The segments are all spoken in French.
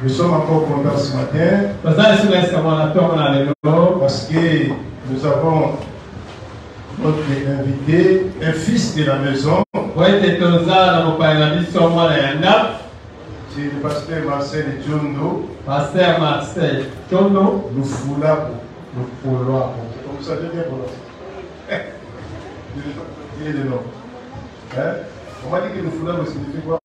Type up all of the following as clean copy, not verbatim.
Nous sommes encore contents ce matin parce que nous avons notre invité, un fils de la maison. C'est le pasteur Marcel Djondo. Pasteur Marcel Djondo. Nous foulons. Comme ça, je viens pour nous. Il est le nom. On m'a dit que nous foulons signifie quoi?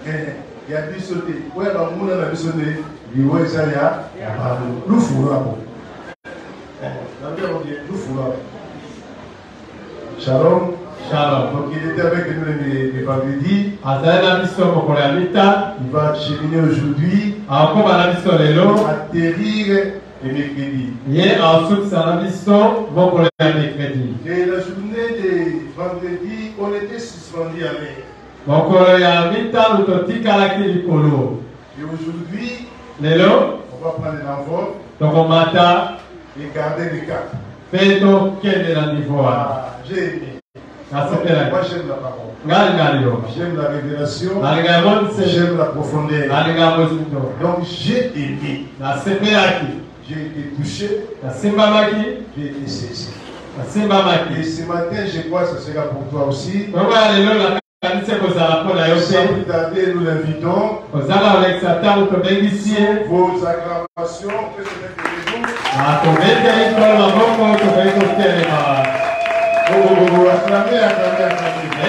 Il y a du sauté. Oui, il y a du sauté. Il y a du foulard. Shalom. Shalom. Donc il était avec nous le vendredi. Il va cheminer aujourd'hui. Atterrir le mercredi. Et la journée de vendredi, on était suspendu à mer. Et aujourd'hui, on va prendre l'envol et garder le cap. J'ai aimé. Moi j'aime la parole. J'aime la révélation. J'aime la profondeur. Donc j'ai aimé. J'ai été touché. J'ai été saisi. Et ce matin, je crois que ce sera pour toi aussi. Sans plus tarder, nous l'invitons. Vos acclamations, que se mettez-vous. Acclamez, acclamez,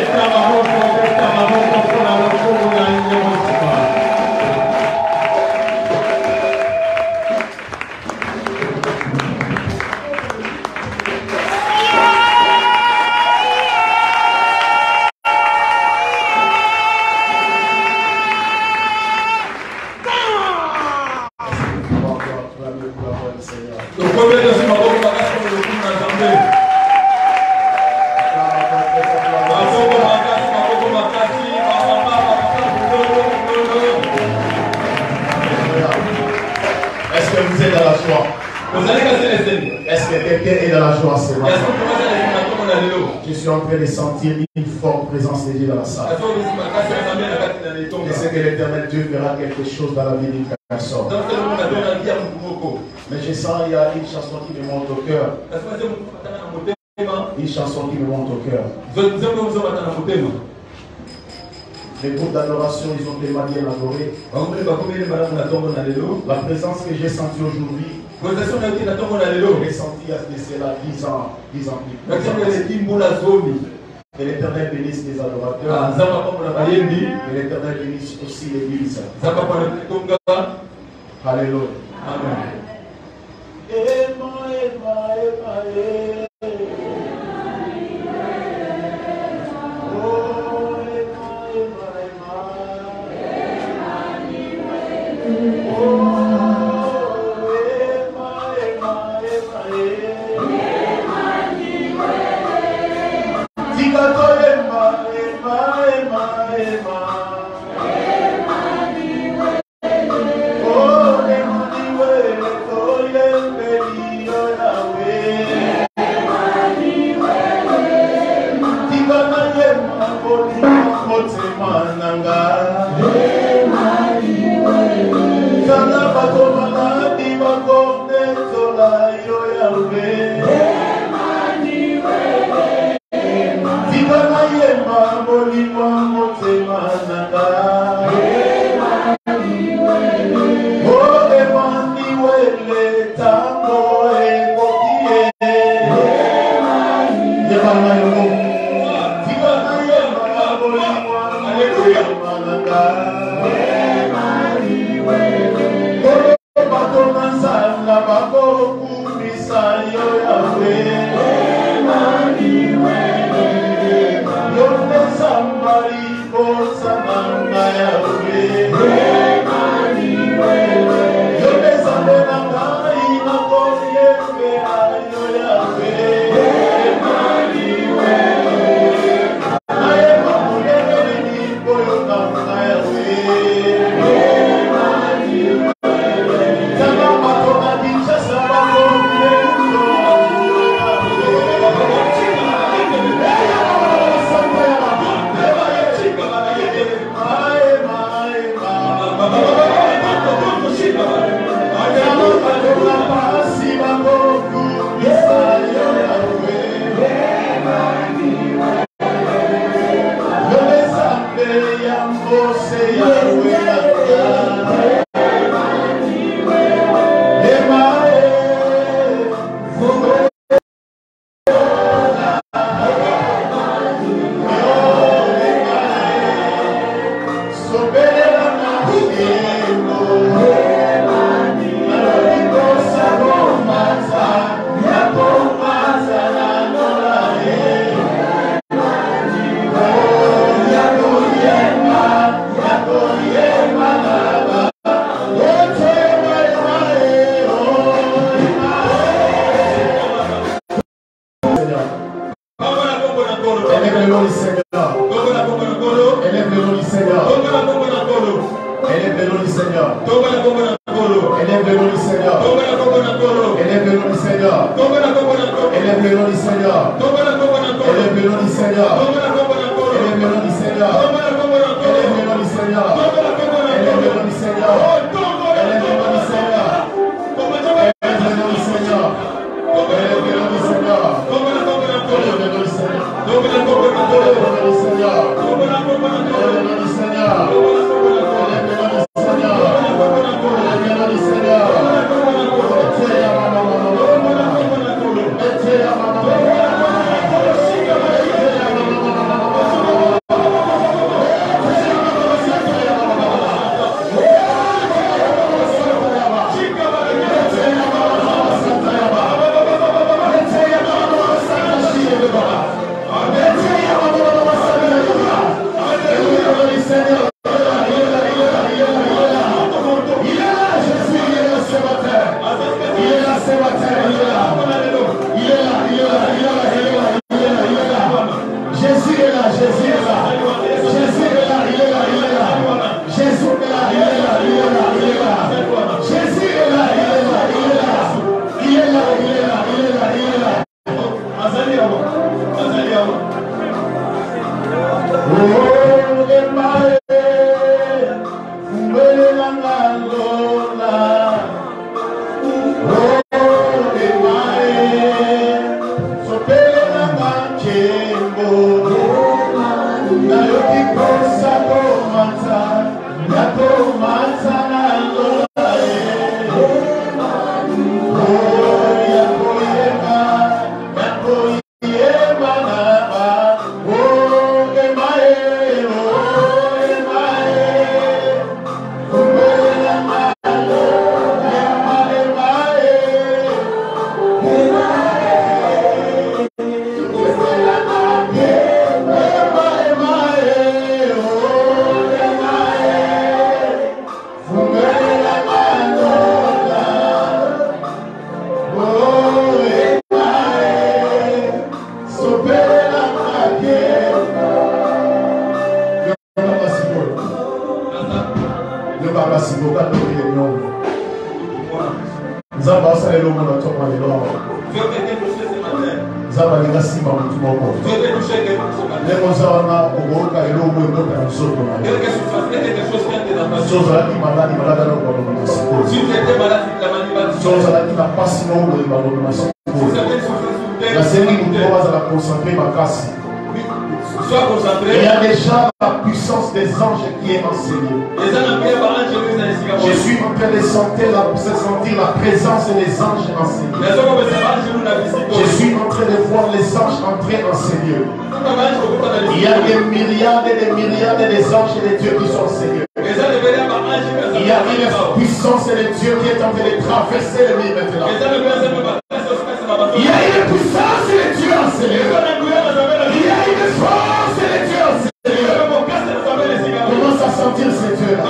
Est-ce que quelqu'un est dans la joie ce matin? Je suis en train de sentir une forte présence de Dieu dans la salle. Je sais que l'Éternel Dieu fera quelque chose dans la vie d'une personne. Mais je sens qu'il y a une chanson qui me monte au cœur. Une chanson qui me monte au cœur. Les groupes d'adoration, ils ont tellement bien adoré. La présence que j'ai sentie aujourd'hui, je l'ai sentie à cela 10 ans plus. Que l'Éternel bénisse les adorateurs. Que l'Éternel bénisse aussi l'Église. Alléluia. Amen. Seigneur. Il y a déjà la puissance des anges qui est enseignée. Je suis en train de sentir la présence des anges enseignés. Je suis en train de voir les anges entrer enseigner. Il y a des myriades et des myriades des anges et des dieux qui sont enseignés. Il y a une puissance de Dieu qui est en train de traverser les vies maintenant. Il y a une puissance de Dieu enseignée. Il y a une force de Dieu enseignée. Commence à sentir ces dieux-là.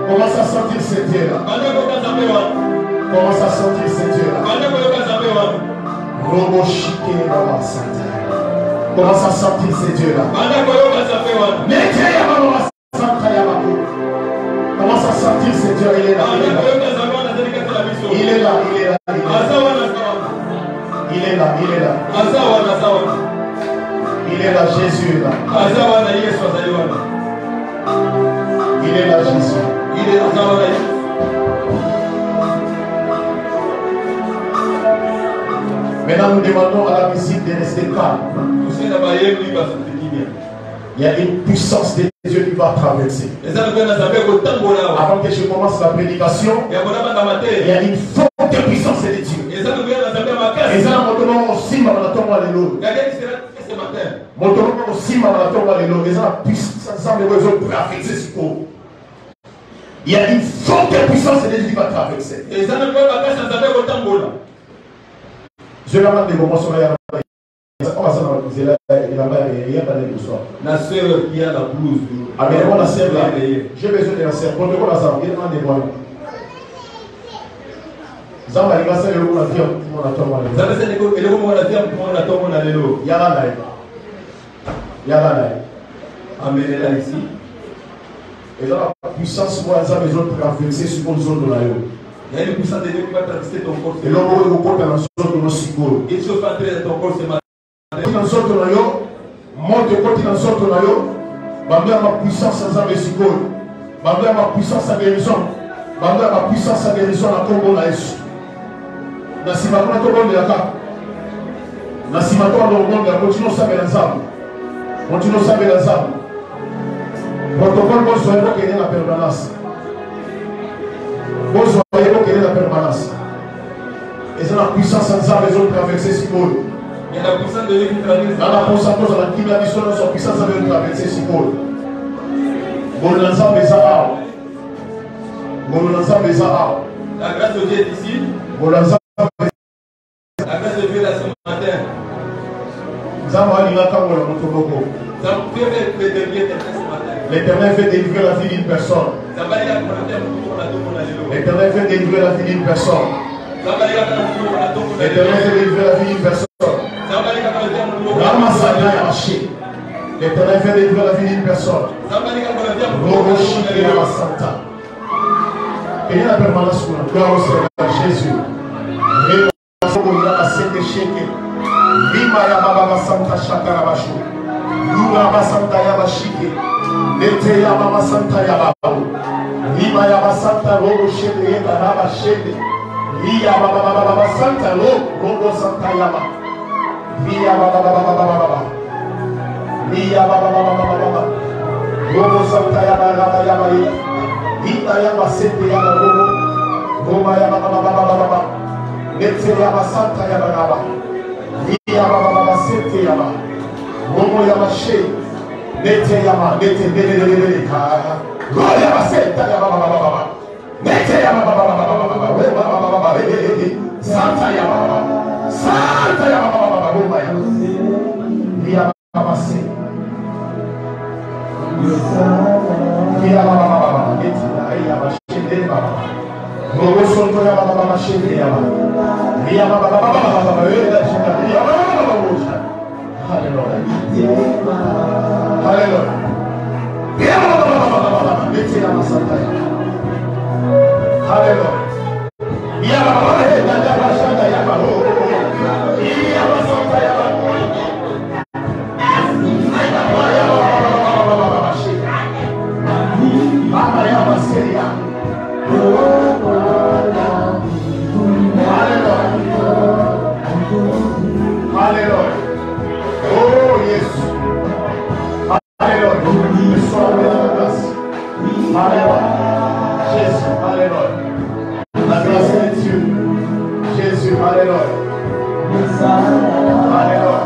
Commence à sentir ces dieux-là. Commence à sentir ces dieux-là. Robo chiqué Baba Santa. Commence à sentir ces dieux-là. Commence à sentir ces dieux. Il est là. Il est là. Il est là. Il est là. Il est là. Jésus est là. Il est là, Jésus. Il est là. Maintenant, nous demandons à la musique de rester calme. Il y a une puissance de Dieu qui va traverser. Avant que je commence la prédication, il y a une forte puissance de Dieu. Et ça, il y a une forte puissance de Dieu qui va traverser. Je vais demander comment ça va. La sœur qui a la blouse. Amenez-moi la sœur là. J'ai besoin de la sœur. Prenez-moi la sœur. Il demande de moi. Zamba il va se le monde dire pour la tombe. Zamba c'est le monde dire pour la tombe na lelo. Yala na. Yala na. Amenez-la ici. Et là la puissance moi ça besoin de traverser sur une zone de la yo. Il y a une puissance de Dieu qui va traverser ton corps. Et l'homme au corps dans la zone de nos sigos. Il se fait entrer dans ton corps ce matin. Dans zone de la yo, monte côté dans zone de la yo. Bambia ma puissance sans amesigo. Bambia ma puissance à guérison. Bambia ma puissance à guérison à Congo na Yesu. Na simakona to bonde ya ka. Na simakona to bonde ya continue ça mais ensemble. Continue à savoir les âmes. Protocole, vous soyez là, quelle est la permanence. Vous soyez là, quelle est la permanence. Et c'est la puissance en âme, les autres traverser ce pôle. Il y a la puissance de Dieu qui traverse. Dans la puissance, la qui m'a dit son puissance avait traversé ce pôle. Bon ensemble, les âmes. Bon ensemble, les âmes. La grâce de Dieu est ici. Bon ensemble. La grâce de Dieu est là ce matin. L'Éternel fait délivrer la vie d'une personne. L'Éternel fait délivrer la vie d'une personne. L'Éternel fait délivrer la vie d'une personne. L'Éternel fait délivrer la vie d'une personne. Et il y a la permanence pour la gloire au Seigneur Jésus. Lima ya baba santa shakara bashu. Lura basanta ya bashike. Nete ya baba santa ya baba. Lima ya basanta robo shede ya baba shede. Liya baba santa robo santa ya baba. Liya baba. Liya baba. Robo santa ya baba ya baba. Lita ya basete ya robo. Roma ya baba. Nete ya basanta ya baba. Yaba sete yaba, Momo yaba she, Nete yaba, Nete bebe ka, Yaba sete yaba, Nete yaba, Santa yaba, Santa yaba, Roma yaba se, Yaba, Nete yaba she baba, Momo sonto yaba she yaba. Hallelujah. Alléluia. Oh yes. Alléluia. Nous sommes dans la grâce. Alléluia. Jésus. Alléluia. La grâce de Dieu. Jésus. Alléluia. Alléluia.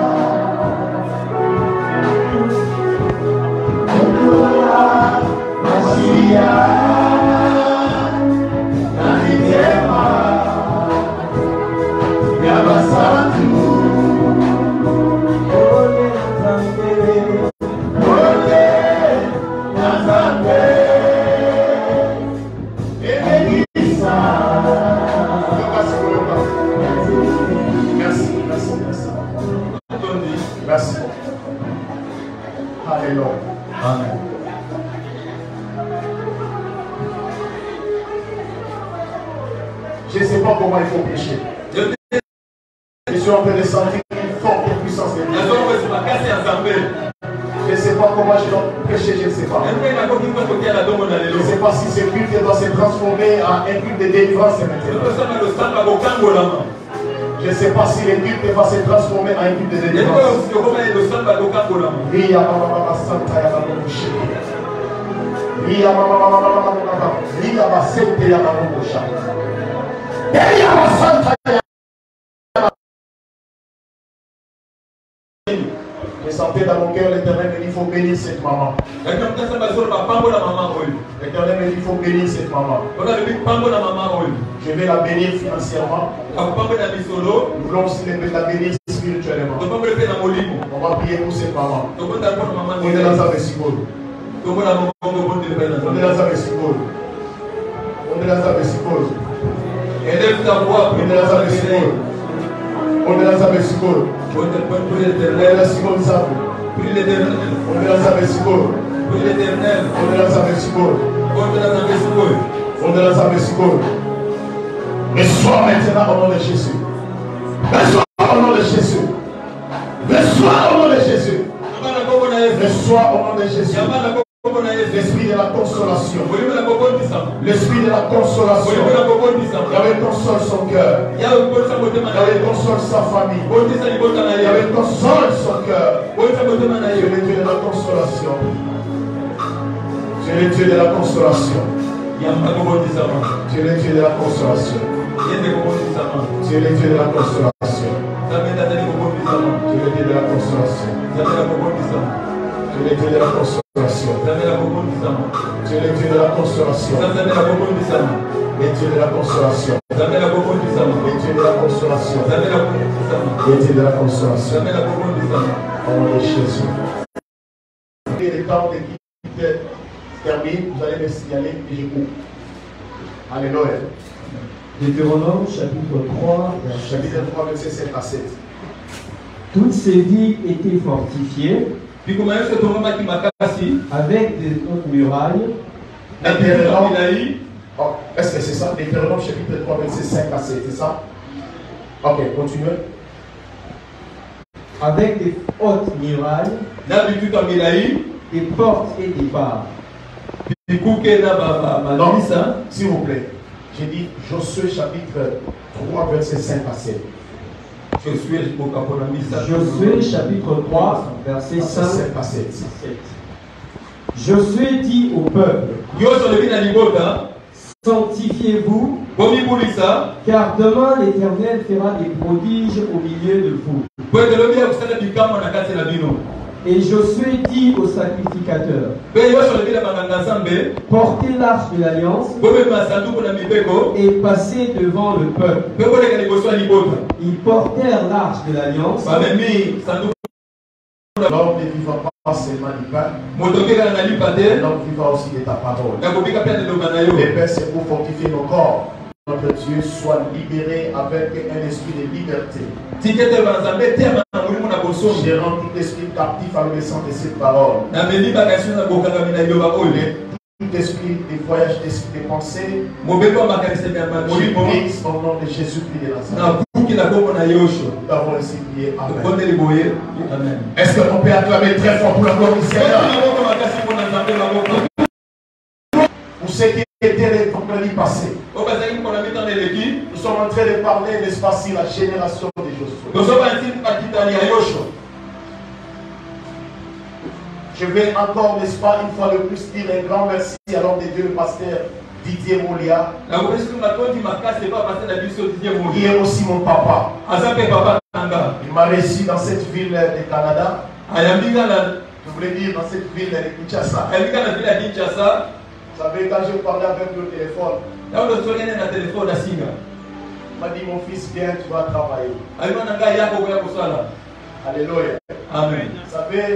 Merci. Alléluia. Amen. Je ne sais pas comment il faut prêcher. Je suis en train de sentir une forte puissance de Dieu. Je ne sais pas comment je dois prêcher, je ne sais pas. Je ne sais pas si ce culte doit se transformer en un culte de délivrance maintenant. Je ne sais pas si le culte va se transformer en un culte de délivrance. Je sentais dans mon cœur l'Éternel me dit il faut bénir cette maman. L'Éternel me dit il faut bénir cette maman. Je vais la bénir financièrement. Nous voulons aussi la bénir spirituellement. On va prier pour cette maman. On est dans un vesicle. On est dans un vesicle. On est dans un vesicle. Élève ta voix. On est dans un vesicle. On est dans un vesicle. On est dans un vesicle. Prie l'Éternel. On est dans un vesicle. Prie l'Éternel. On est dans un vesicle. On est dans un vesicle. On est dans un vesicle. Reçois maintenant au nom de Jésus. Reçois au nom de Jésus. Reçois au nom de Jésus. Reçois au nom de Jésus. L'esprit de la consolation. L'esprit de la consolation. Yahweh console son cœur. Yahweh console sa famille. Yahweh console son cœur. Tu es le Dieu de la consolation. Tu es le Dieu de la consolation. Tu es le Dieu de la consolation. Tu es le Dieu de la consolation. Tu es le Dieu de la consolation. Tu es le Dieu de la consolation. Tu es le Dieu de la consolation. Tu es le Dieu de la consolation. Les dieux de la consolation. Les dieux de la consolation. Les dieux de la consolation. Au nom de Jésus. Et le temps de quitter termine, vous allez me signaler et je coupe. Alléluia. Deutéronome chapitre 3, Chapitre 3, verset 7 à 7. Toutes ces villes étaient fortifiées avec des hautes murailles. Oh, est-ce que c'est ça? Deutéronome chapitre 3, verset 5 à 7, c'est ça? Ok, continuez. Avec des hautes murailles, des portes et des barres. Non, s'il vous plaît. J'ai dit Josué chapitre 3, verset 5 à 7. Josué chapitre 3, verset 5 à 7. Josué dit au peuple: sanctifiez-vous, car demain l'Éternel fera des prodiges au milieu de vous. Et Josué dit aux sacrificateurs: portez l'arche de l'alliance et passez devant le peuple. Ils portèrent l'arche de l'alliance. L'homme ne vivra pas seulement du pain, l'homme vivra aussi de ta parole. Les Père, c'est pour fortifier nos corps. Notre Dieu soit libéré avec un esprit de liberté. J'ai rendu tout esprit captif à l'obéissance de cette parole. Tout esprit de voyage, d'esprit de pensée, je brise au nom de Jésus-Christ de Nazareth. Nous avons ainsi prié. Amen. Est-ce qu'on peut acclamer très fort pour la gloire du Seigneur? Pour ceux qui étaient les vendredis passés, nous sommes en train de parler, n'est-ce pas, sur la génération de Josué. Je vais encore, n'est-ce pas, une fois de plus dire un grand merci à l'homme de Dieu, le pasteur Didier Molia. Il est aussi mon papa. Il m'a reçu dans cette ville de Canada. Je voulais dire dans cette ville de Kinshasa. Vous savez, quand je parlais avec le téléphone, il m'a dit: mon fils, viens, tu vas travailler. Alléluia. Amen. Vous savez,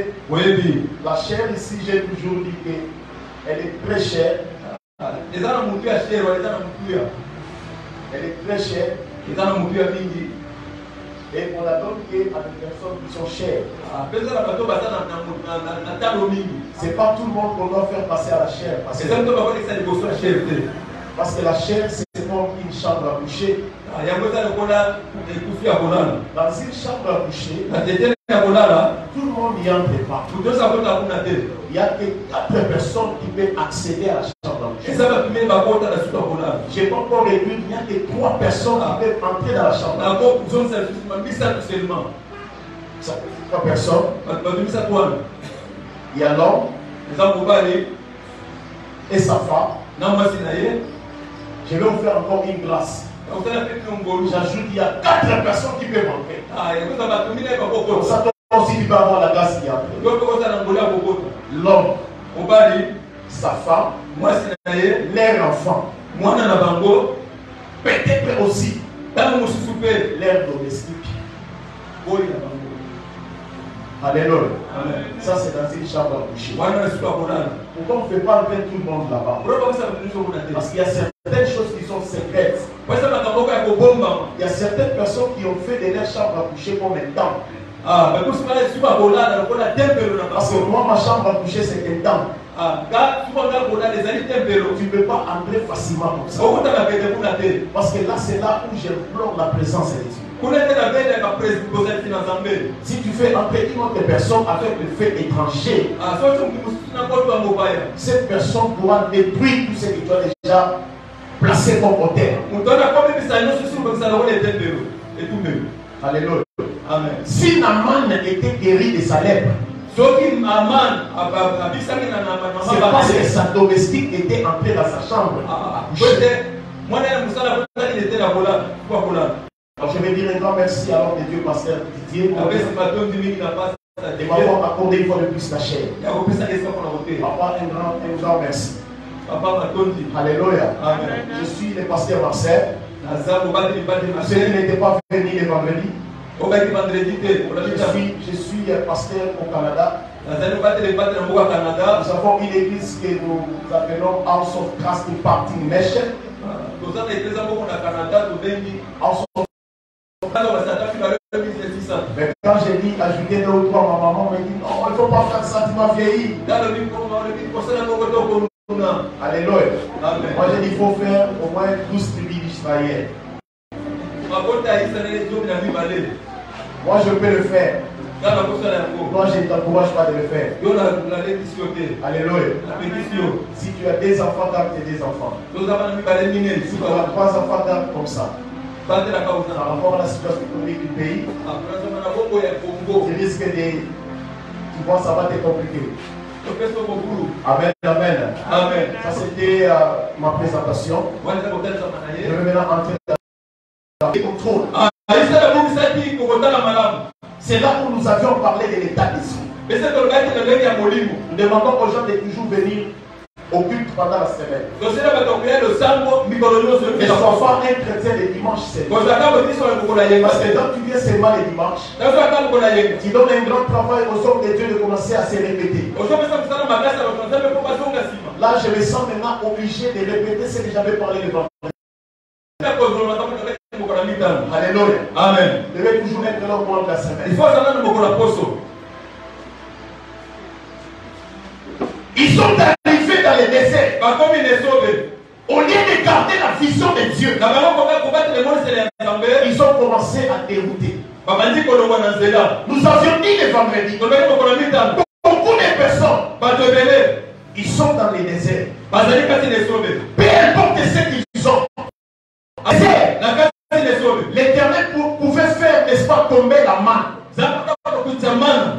la chair ici, j'ai toujours dit qu'elle est très chère. Elle est très chère. Et on la donne qu'à des personnes qui sont chères. C'est pas tout le monde qu'on doit faire passer à la chair. Parce que la chair, c'est comme une chambre à coucher. Dans une chambre à coucher, tout le monde n'y entre pas. Il n'y a que 4 personnes qui peuvent accéder à la chambre à coucher. Je n'ai pas encore réduit, il n'y a que 3 personnes qui peuvent entrer dans la chambre à coucher. 3 personnes. Il y a l'homme et sa femme. Je vais vous faire encore une glace. J'ajoute, il y a 4 personnes qui peuvent entrer. Comme ça, toi aussi, tu vas avoir la glace qui entre. L'homme, sa femme, leur enfant, peut-être aussi leur domestique. Alléluia. Ça, c'est dans une chambre à coucher. Pourquoi on ne fait pas entrer tout le monde là-bas? Parce qu'il y a certaines choses qui sont secrètes. Il y a certaines personnes qui ont fait de leur chambre à coucher comme un temple. Parce que moi, ma chambre à coucher, c'est un temple. Tu ne peux pas entrer facilement comme ça. Parce que là, c'est là où j'implore la présence de Dieu. Si tu fais entrer une autre personne avec le fait étranger, cette personne pourra détruire tout ce que tu as déjà placé comme hôtel. Alléluia. Amen. Si Naaman était guéri de sa lèpre, c'est parce que sa domestique était entrée dans sa chambre. Alors je vais dire un grand merci alors de Dieu, pasteur Didier, de m'avoir accordé une fois de plus la chair. Papa, un grand merci. Alléluia. Amen. Je suis le pasteur Marcel. Ceux qui n'étaient pas venus le vendredi. Je suis pasteur au Canada. Nous avons une église que nous appelons House of Christ Imparting Nation. Mais quand j'ai dit ajouter 2 ou 3, ma maman me dit non, il ne faut pas faire ça, tu m'as vieilli. Alléluia. Amen. Moi j'ai dit il faut faire au moins 12 tribus d'Israël. Moi je peux le faire. Moi je ne t'encourage pas de le faire. Alléluia. Si tu as des enfants, garde tes 2 enfants. Si tu as 3 enfants, garde comme ça. Par rapport à la situation économique du pays, tu risques de... Tu vois, ça va te compliquer. Amen, amen. Amen. Ça c'était ma présentation. Je vais maintenant entrer dans le contrôle. C'est là où nous avions parlé de l'état d'esprit. Nous demandons aux gens de toujours venir au culte pendant la semaine. Ne sois pas un chrétien le dimanche, c'est parce que quand tu viens seulement le dimanche, tu donnes un grand travail aux hommes de Dieu de commencer à se répéter. Là, je me sens maintenant obligé de répéter ce que j'avais parlé le vendredi. Alléluia. Amen. Je vais toujours être là au cours de la semaine. Ils sont arrivés dans le désert. Au lieu de garder la vision de Dieu, ils ont commencé à dérouter. Nous avions dit le vendredi, beaucoup de personnes, ils sont dans le désert. Peu importe ce qu'ils ont. L'Éternel pouvait faire, n'est-ce pas, tomber la manne.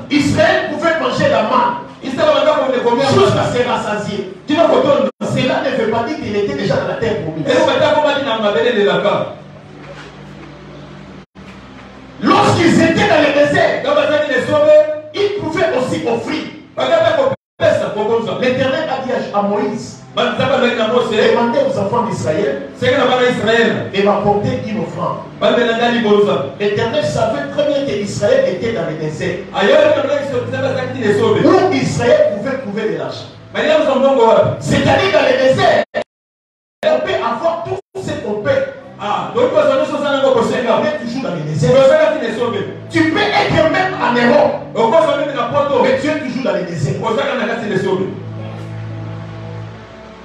Israël pouvait manger la manne jusqu'à se rassasier. Cela ne veut pas dire qu'il était déjà dans la terre promise. Lorsqu'ils étaient dans le désert, ils pouvaient aussi offrir. L'Éternel a dit à Moïse, demandez aux enfants d'Israël de m'apporter une offrande. L'Éternel savait très bien qu'Israël était dans le désert, où Israël pouvait trouver de l'argent. C'est-à-dire dans le désert, on peut avoir tout ce qu'on peut. On est toujours dans le désert. Tu peux être même en Europe, mais tu es toujours dans le désert.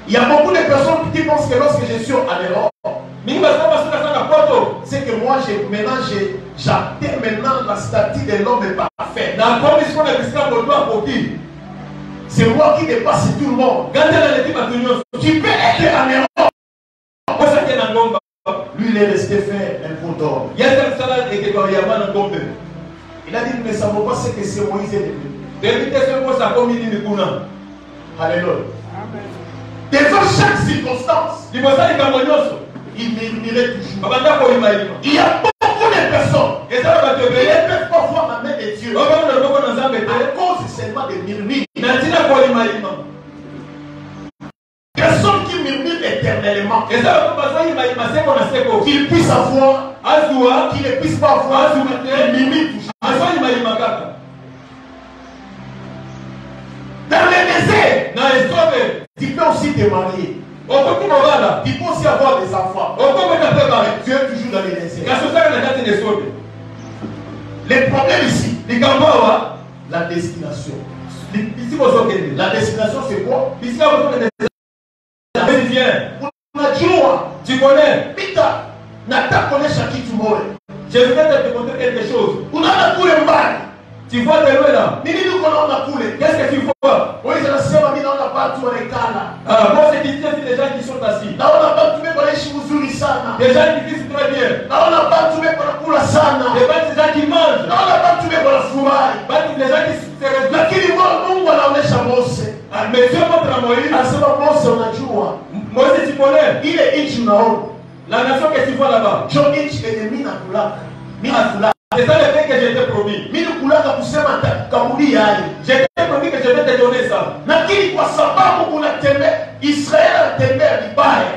Il y a beaucoup de personnes qui pensent que lorsque je suis en Europe, c'est que moi j'atteins maintenant la statue de l'homme parfait. C'est moi qui dépasse tout le monde. Tu peux être en Europe. Lui il est resté faire un pot d'or. Il a dit mais ça ne vaut pas ce que c'est Moïse est devenu. Alléluia. Devant chaque circonstance, il murmurait toujours. Il y a beaucoup de personnes qui ne peuvent pas voir la main de Dieu à cause seulement des murmures. Personne qui murmure éternellement, qu'il puisse avoir, qu'il ne puisse pas avoir, il murmure toujours. Dans le désert, tu peux aussi te marier. Tu peux aussi avoir des enfants. Tu es toujours dans le désert. Le problème ici, la destination. La destination c'est quoi? Tu connais Pita, Nata connaît Shaki Tumore. Je vais te montrer quelque chose. Tu vois de loin là. Qu'est-ce que tu vois? Moi, c'est qui dit des gens qui sont assis. Des gens qui vivent très bien. Des gens qui mangent. Des gens qui se réjouissent. Mais Dieu montre à Moïse. Moïse, tu connais. La nation que tu vois là-bas. C'est ça le fait que je t'ai promis. Je t'ai promis que je vais te donner ça.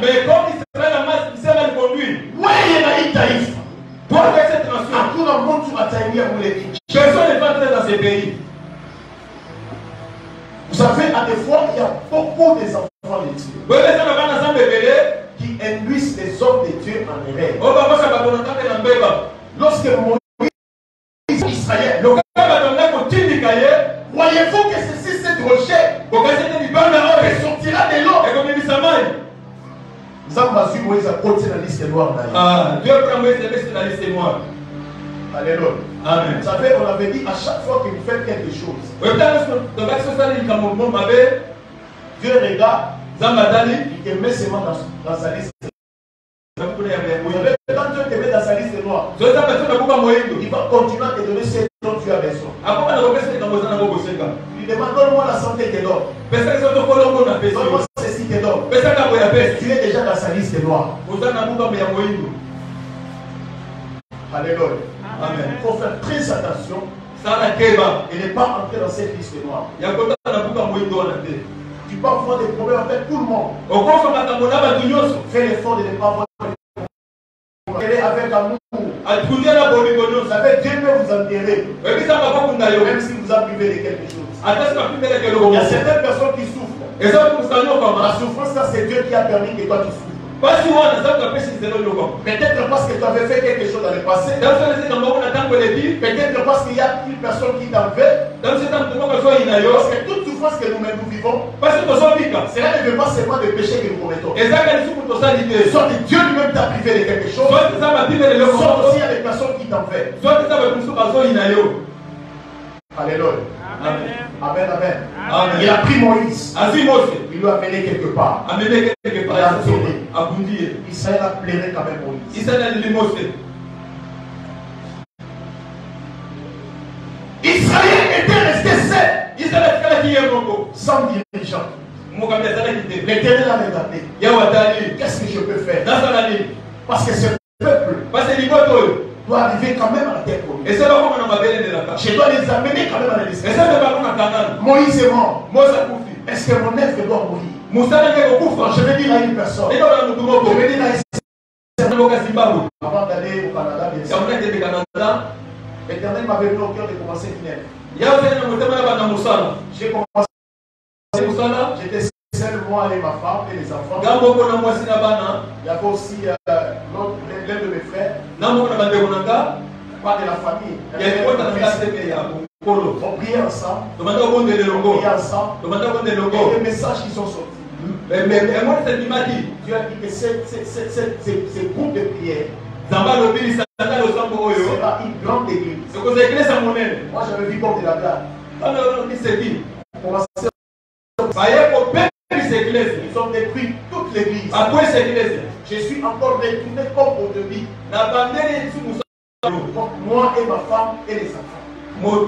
Mais comme Israël a mal conduit, pour faire cette nation, personne ne va entrer dans ces pays. Vous savez, à des fois, il y a beaucoup des enfants de Dieu qui induisent les hommes de Dieu en erreur. Lorsque Moïse Israël, voyez-vous que ceci, c'est rocher sortira de l'eau. Nous avons vu Moïse à côté de la liste noire. Dieu prend Moïse et met sur la liste noire. Alléluia. Amen. Vous savez, on avait dit à chaque fois qu'il fait quelque chose, Dieu regarde, il te met seulement dans sa liste. Quand Dieu te met dans sa liste noire, il va continuer à te donner ce dont tu as besoin. Il demande, donne-moi la santé, te donne. Donne-moi ceci, te donne. Tu es déjà dans sa liste noire. Alléluia. Amen. Il faut faire très attention et ne pas entrer dans cette liste noire. Tu peux avoir des problèmes avec tout le monde. Fais l'effort de ne pas avoir des problèmes. Avec amour. Vous savez, Dieu peut vous enterrer. Même si vous avez privé de quelque chose. Il y a certaines personnes qui souffrent. La souffrance, ça c'est Dieu qui a permis que toi tu souffres. Peut-être parce que tu avais fait quelque chose dans le passé. Peut-être parce qu'il y a une personne qui t'en veut. Parce que toute souffrance que nous-mêmes nous vivons, cela ne veut pas seulement des péchés que nous commettons. Soit Dieu lui-même t'a privé de quelque chose, soit aussi il y a des personnes qui t'en veulent. Alléluia. Amen. Amen, amen. Amen. Il a pris Moïse. Il lui a amené quelque part. Il a amené. Israël a pleuré quand même Moïse. Israël était resté seul. Sans dirigeant. L'Éternel a regardé. Qu'est-ce que je peux faire? Parce que ce peuple doit arriver quand même à la terre promise. Je dois les amener quand même à l'Israël. Moïse est mort. Est-ce que mon œuvre doit mourir? Je vais dire à une personne. Je vais dire à avant d'aller au Canada, bien sûr, l'Éternel m'avait mis au cœur de commencer une œuvre. J'ai commencé. J'étais seul, moi et ma femme et les enfants. Il y avait aussi l'un de mes frères. Pas de la famille. On priait ensemble. On priait ensemble. Et les messages qui sont sortis. Dieu a dit que ces groupes de prière sera une grande église. Moi j'avais vu comme de la blague. Ils ont détruit toute l'église. Je suis encore retourné comme au début. Moi et ma femme et les enfants. Vous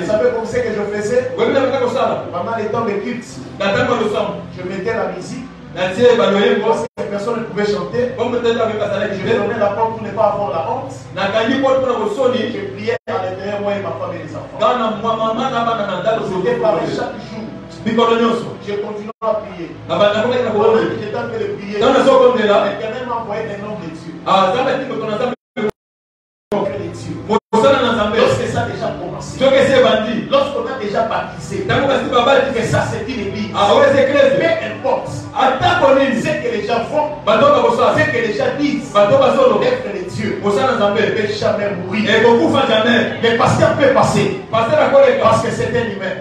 savez comme c'est que je faisais? Pendant les temps de culte, je mettais la musique. Lorsque personne ne pouvait chanter, je donnais la porte pour ne pas avoir la honte. Je priais à l'intérieur, moi et ma femme et les enfants. Je parlais chaque jour. Je continue à prier. J'étais en train de prier. L'Éternel m'a envoyé des noms de Dieu. Lorsque ça a déjà commencé, lorsqu'on a déjà baptisé, que ça c'est une église, peu importe, c'est que les gens font, c'est que les gens disent, être les dieux, ne peut jamais mourir. Le pasteur peut passer, parce que c'est un humain,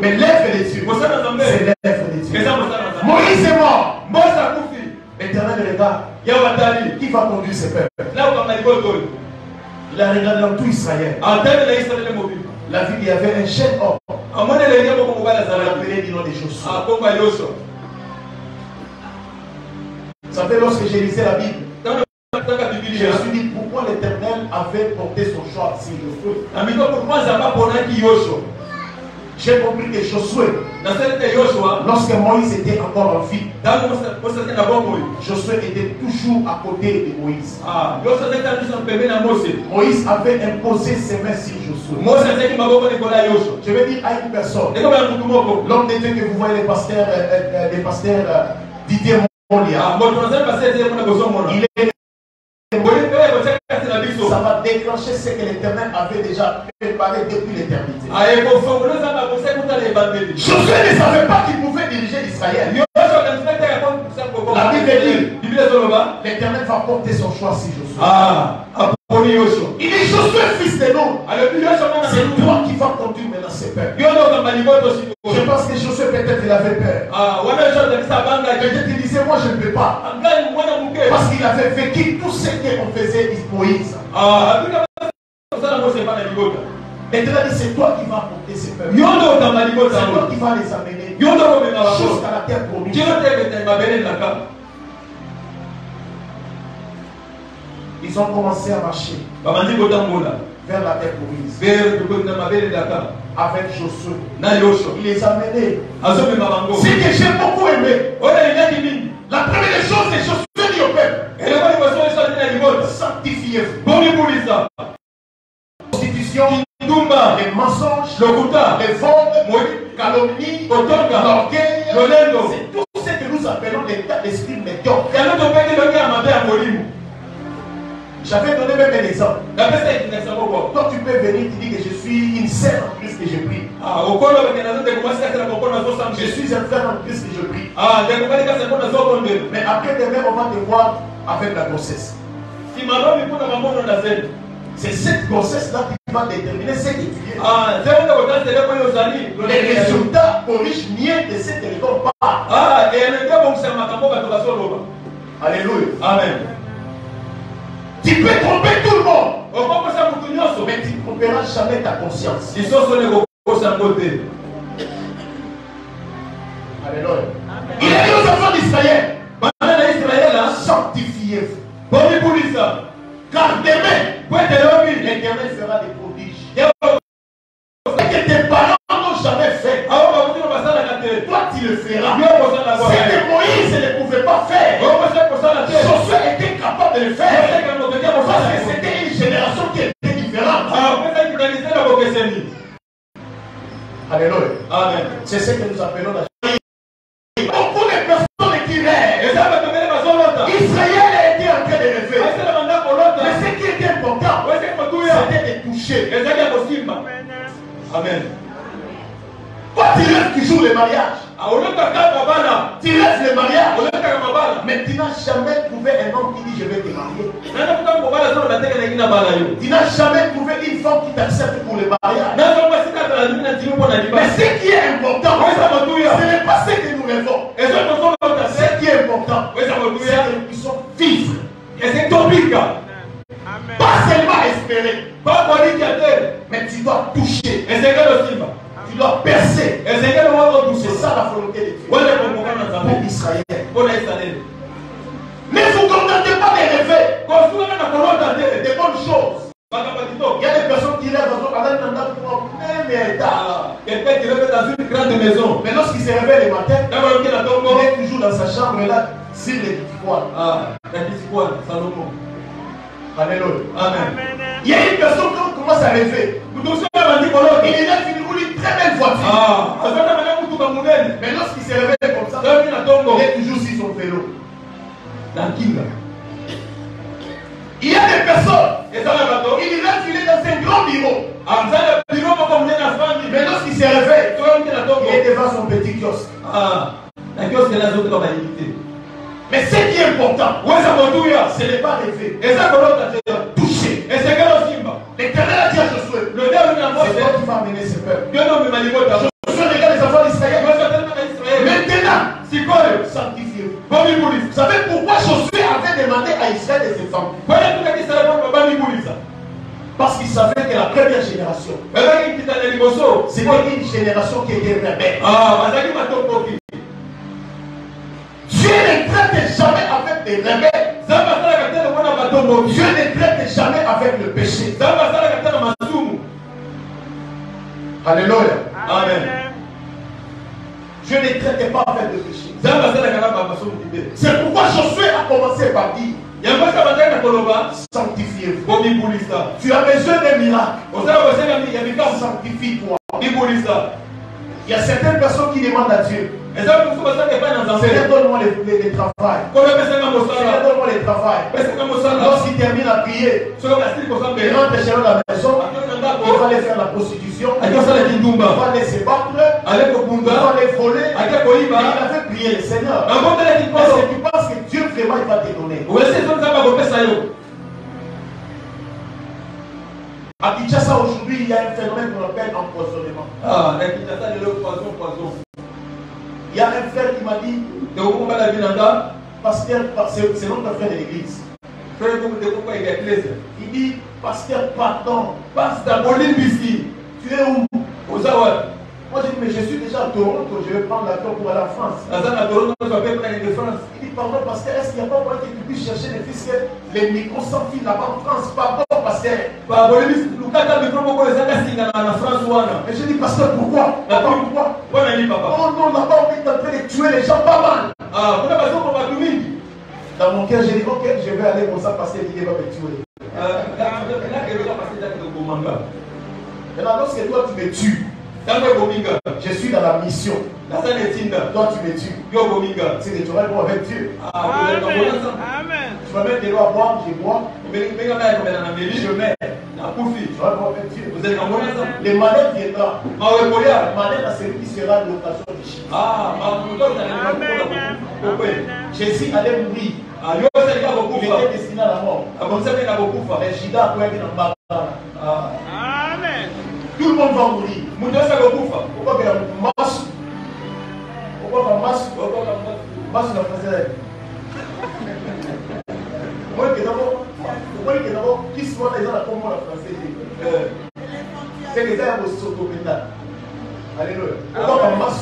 mais l'œuvre des dieux, c'est l'œuvre des dieux. Moïse est mort. L'Éternel regarde, qui va conduire ce peuple? Il a regardé dans tout Israël. La ville, il y avait un chef homme. On l'appelait du nom de Josué. Ça fait lorsque j'ai lisé la Bible, je me suis dit pourquoi l'Éternel avait porté son choix sur Josué. J'ai compris que Josué, lorsque Moïse était encore en vie, Josué était toujours à côté de Moïse. Moïse avait imposé ses mains sur Josué. Je vais dire à une personne, l'homme de Dieu que vous voyez, les pasteurs Didier Molia, il est ça va déclencher ce que l'Éternel avait déjà préparé depuis l'éternité. Josué ne savait pas qu'il pouvait diriger Israël. La Bible dit, l'Éternel va porter son choix sur Josué. Il dit Josué, fils de Nun, c'est toi qui vas conduire maintenant ces peuples. Je pense que Josué peut-être il avait peur. Il disait moi je ne peux pas. Parce qu'il avait vécu tout ce qu'on faisait Moïse. Maintenant c'est toi qui vas porter ces peuples. C'est toi qui vas les amener jusqu'à la terre promise. Ils ont commencé à marcher vers la terre promise. Avec Josué. Il les a menés. Ce que j'ai beaucoup aimé. La première chose, c'est Josué dit au peuple. Sanctifiez-vous. Constitution, les mensonges, les vols, calomnie, l'orgueil. C'est tout ce que nous appelons l'état d'esprit médiocre. J'avais donné même un exemple. Toi tu peux venir et dire que je suis une sœur en Christ que je prie. Je suis un frère en Christ que je prie. Mais après demain on va te voir avec la grossesse. C'est cette grossesse là qui va déterminer ce que tu es. Les résultats corrigent mieux de ce que les gens parlent. Alléluia. Amen. Tu peux tromper tout le monde, mais tu ne tromperas jamais ta conscience. Alléluia. Il a dit aux enfants d'Israël, sanctifiez-vous. Car demain, l'Éternel fera des prodiges. Ce que tes parents n'ont jamais fait, toi tu le feras. Ce que Moïse ne pouvait pas faire, Josué était capable de le faire. Parce que c'était une génération qui était différente. Alléluia. Amen. C'est ce que nous appelons la génération. Beaucoup de personnes qui rêvent. Israël a été en train de rêver. Mais ce qui était important, c'était de toucher. Amen. Toi, tu rêves toujours le mariage. Tu rêves le mariage. Mais tu n'as jamais trouvé un homme qui dit je vais te marier. Tu n'as jamais trouvé une femme qui t'accepte pour le mariage. Mais ce qui est important, ce n'est pas ce que nous rêvons. Ce qui est important, c'est que nous puissions vivre. Pas seulement espérer, mais tu dois toucher. Tu dois percer. C'est ça la volonté de Dieu pour Israël. Ne vous contentez pas de rêver des bonnes choses. Il y a des personnes qui rêvent quelqu'un qui rêve dans une grande maison. Mais lorsqu'il se réveille le matin, il est toujours dans sa chambre là, sur les Tikwan. Salomon. Alléluia. Amen. Il y a une personne qui commence à rêver. Il a fini une très belle voiture. Mais lorsqu'il se réveille comme ça, il est toujours sur son vélo. Il y a des personnes, il a filé dans un grand bureau. Mais lorsqu'il se réveille, il est devant son petit kiosque. Mais ce qui est important, ce n'est pas rêver, toucher. L'Éternel a dit à Josué, c'est toi qui vas amener ce peuple. Josué regarde les enfants d'Israël. Maintenant, sanctifiez-vous. Vous savez pourquoi Josué avait demandé à Israël de se sanctifier? première génération. C'était une génération qui était rebelle. Dieu ne traite jamais avec des rebelles. Dieu ne traite jamais avec le péché. Alléluia. Amen. Dieu ne traite pas avec le péché. C'est pourquoi Josué a commencé par dire sanctifiez-vous. Tu as besoin d'un miracle. Sanctifie-toi. Il y a certaines personnes qui demandent à Dieu Seigneur, donne-moi les travail. Seigneur, donne-moi les travail. Lorsqu'il termine à prier, il rentre chez nous à la maison, il va aller faire la prostitution, il va aller se battre, il va aller voler. Il avait prié le Seigneur. Est-ce que tu penses que Dieu vraiment il va te donner? À Kinshasa aujourd'hui, il y a un phénomène qu'on appelle empoisonnement. Il y a un frère qui m'a dit, pasteur, c'est notre frère de l'église. Il dit, pasteur, pardon, tu es où? Moi j'ai dit, mais je suis déjà à Toronto, je vais prendre l'avion pour aller en France. Il dit, pardon, pasteur, est-ce qu'il n'y a pas moyen que tu puisses chercher les fils que les micros sans fil là-bas en France? Pardon, pasteur. Et je dis, pasteur, pourquoi? Pourquoi? Oh non, là-bas on est en train de tuer les gens pas mal. Dans mon cœur, j'ai dit, ok, je vais aller comme ça parce qu'il va me tuer. Maintenant, lorsque toi tu me tues, je suis dans la mission. Toi tu me tues. C'est que tu vas être avec Dieu. Tu vas mettre des lois à boire, je bois. Je mets. Tu vas être avec Dieu. Les malades viendront. Le malade à celui qui sera l'occasion de chier. Jésus allait mourir. Il était destiné à la mort. Mais Judas a été dans le bas. Tout le monde va mourir. Pourquoi que la masse? Pourquoi la masse? Masse la française. Pourquoi que d'abord, qui se voit les gens là comme la française? C'est que ça est autométal. Alléluia. Pourquoi la masse?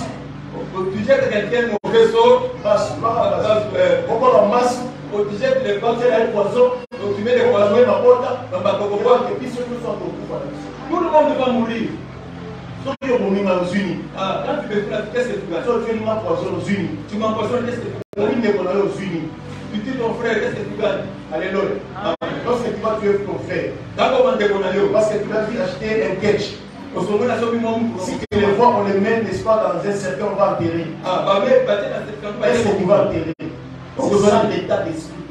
Tu jettes quelqu'un au vaisseau, pourquoi la masse? Tu jettes les bâtiments à poison, tu mets des poisons dans la porte, et puis ceux qui sont au pouvoir. Tout le monde va mourir. Sauf que vous m'avez aux unis. Quand tu me fais la qu'est-ce que tu vas? Sauf que tu m'empoisonnes aux unis. Tu m'empoisonnes, qu'est-ce que tu vas? Oui, mais on a aux unis. Tu tues ton frère, qu'est-ce que tu gagnes? Alléluia. Lorsque tu vas tuer ton frère, parce que tu vas lui acheter un catch. Si tu les vois, on les met, n'est-ce pas, dans un cercle, on va enterrer. Est-ce que tu vas enterrer? C'est ça l'état d'esprit.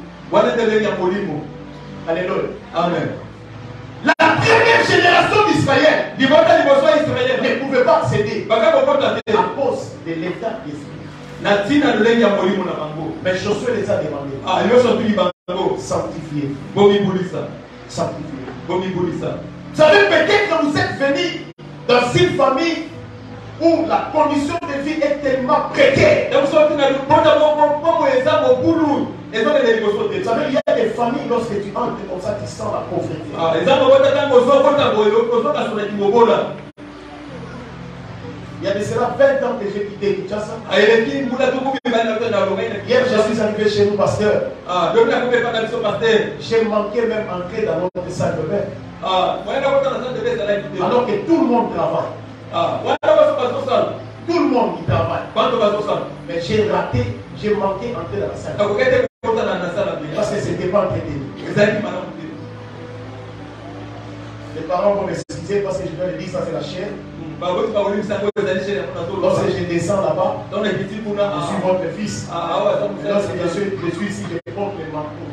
Alléluia. Amen. La première génération d'Israël ne pouvait pas accéder à cause de l'état d'esprit. Mais Josué les a demandé. Sanctifiez. Sanctifiez. Vous savez, peut-être que vous êtes venus dans une famille où la condition de vie est tellement précaire. Vous savez, il y a des familles, lorsque tu entres comme ça, tu sens la pauvreté. Il y a de cela 20 ans que j'ai quitté Kinshasa. Hier, je suis arrivé chez nous, pasteur. J'ai manqué même entrer dans notre salle de bain. Alors que tout le monde travaille. Tout le monde y travaille. Mais j'ai raté, j'ai manqué entrer dans la salle. Parce que c'était pas entretenu. Les parents vont m'excuser parce que je dois le dire, ça c'est la chair. Lorsque je descends là-bas, je suis votre fils. Lorsque je suis ici, je porte le manteau.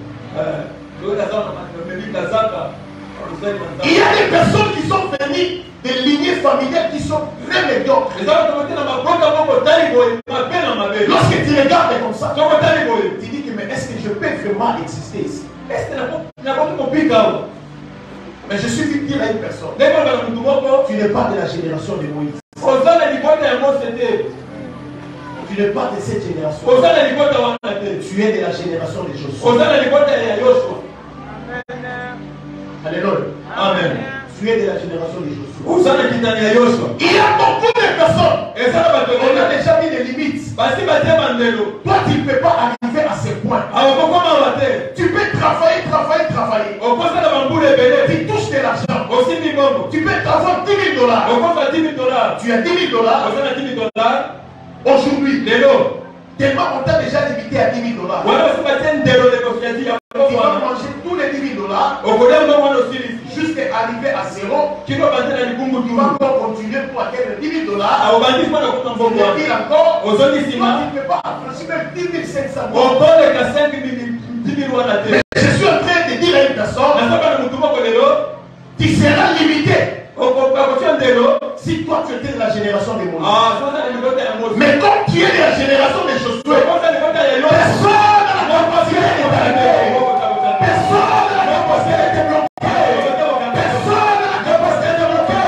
Il y a des personnes qui sont venues des lignées familiales qui sont très médiocres. Lorsque tu regardes comme ça, tu dis que mais est-ce que je peux vraiment exister ici? Mais je suis victime à une personne. Tu n'es pas de la génération de Moïse. Tu n'es pas de cette génération. Tu es de la génération de Josué. Alléluia. Amen. Tu es de la génération de Josué. Il y a beaucoup de personnes. On a déjà mis des limites. Toi, tu ne peux pas arriver à ce point. Tu peux travailler. Tu touches de l'argent. Tu peux avoir $10,000. Tu as $10,000. Aujourd'hui, tellement on t'a déjà limité à $10,000. Tu vas manger tous les $10,000 jusqu'à arriver à zéro. Tu vas encore continuer pour atteindre $10,000. Et puis encore, toi, tu ne peux pas franchir même 10 500. Mais je suis en train de dire à une personne, tu seras limité. Si toi tu étais de la génération de Moïse. Mais comme tu es de la génération de Josué, personne ne va passer de t'arrêter. Personne ne va passer de te bloquer. Personne ne va passer de te bloquer.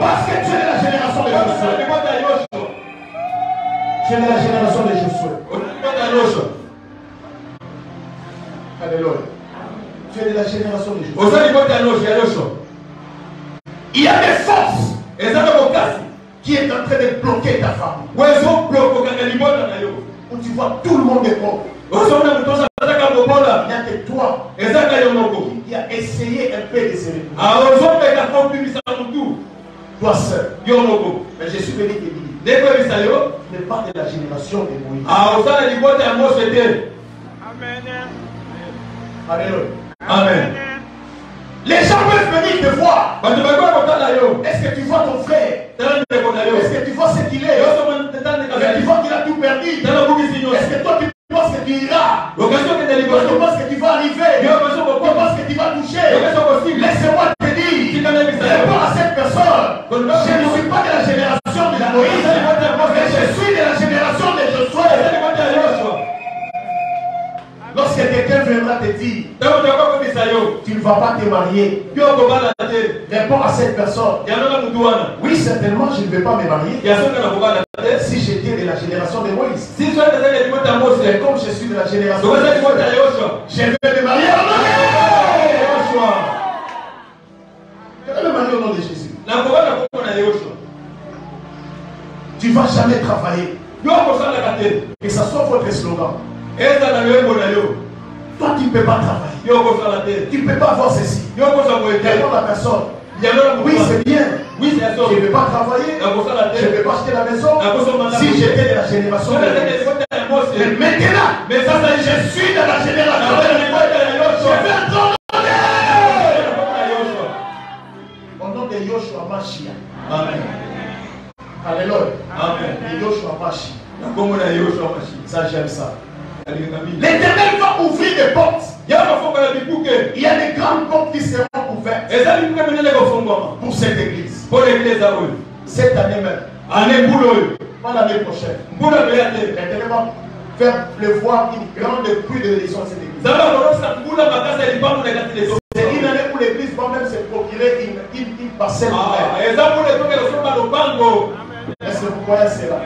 Parce que tu es de la génération de Josué. Tu es de la génération de Josué. Alléluia. Tu es de la génération de Josué. Il y a des forces qui est en train de bloquer ta famille. Où tu vois tout le monde est pauvre. Il n'y a que toi qui a essayé un peu de se retrouver. Toi seul. Mais je suis venu te dire, tu n'es pas de la génération de Moïse. Alléluia. Amen. Les gens peuvent venir te voir. Est-ce que tu vois ton frère? Est-ce que tu vois ce qu'il est? Est-ce que tu vois qu'il a tout perdu? Est-ce que toi tu penses que tu iras? Tu penses que tu vas arriver? Tu penses que tu vas toucher? Laisse-moi te dire, réponds à cette personne. Je ne suis pas de la génération de Moïse, mais je suis de la génération de Josué. Lorsque quelqu'un viendra te dire, tu ne vas pas te marier, réponds à cette personne. Oui, certainement, je ne vais pas me marier. Si j'étais de la génération de Moïse. Mais comme je suis de la génération de Moïse, je vais me marier au nom de Jésus. Je vais me marier au nom de Jésus. Tu ne vas jamais travailler. Que ce soit votre slogan. Toi, tu ne peux pas travailler. Tu ne peux pas avoir ceci. Réponds la personne. Oui, c'est bien. Je ne vais pas travailler. Je ne vais pas acheter la maison. Si j'étais de la génération de mais maintenant, je suis de la génération de je vais attendre. Au nom de Yoshua Mashiach. Amen. Alléluia. Amen. De Yoshua Mashiach. Ça, j'aime ça. L'Éternel va ouvrir des portes. Il y a des grandes portes qui seront ouvertes pour cette église. Cette année même. Pas l'année prochaine. L'Éternel va faire pleuvoir une grande pluie de bénédiction à cette église. C'est une année où l'église va même se procurer une parcelle. Est-ce que vous croyez cela?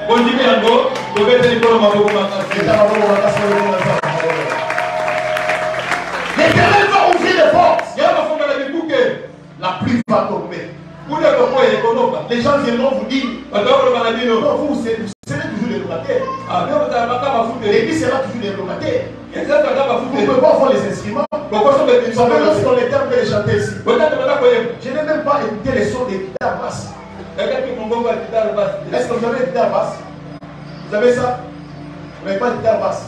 L'Éternel va ouvrir les portes. La pluie va tomber. Les gens viendront vous dire, non, vous serez toujours des locataires. L'église sera toujours des locataires. Vous ne pouvez pas avoir les instruments. Lorsqu'on était en train de chanter ici, je n'ai même pas écouté les sons des guitares basses. Est-ce que vous avez une guitare basse? Vous avez ça? Vous n'avez pas de guitare basse.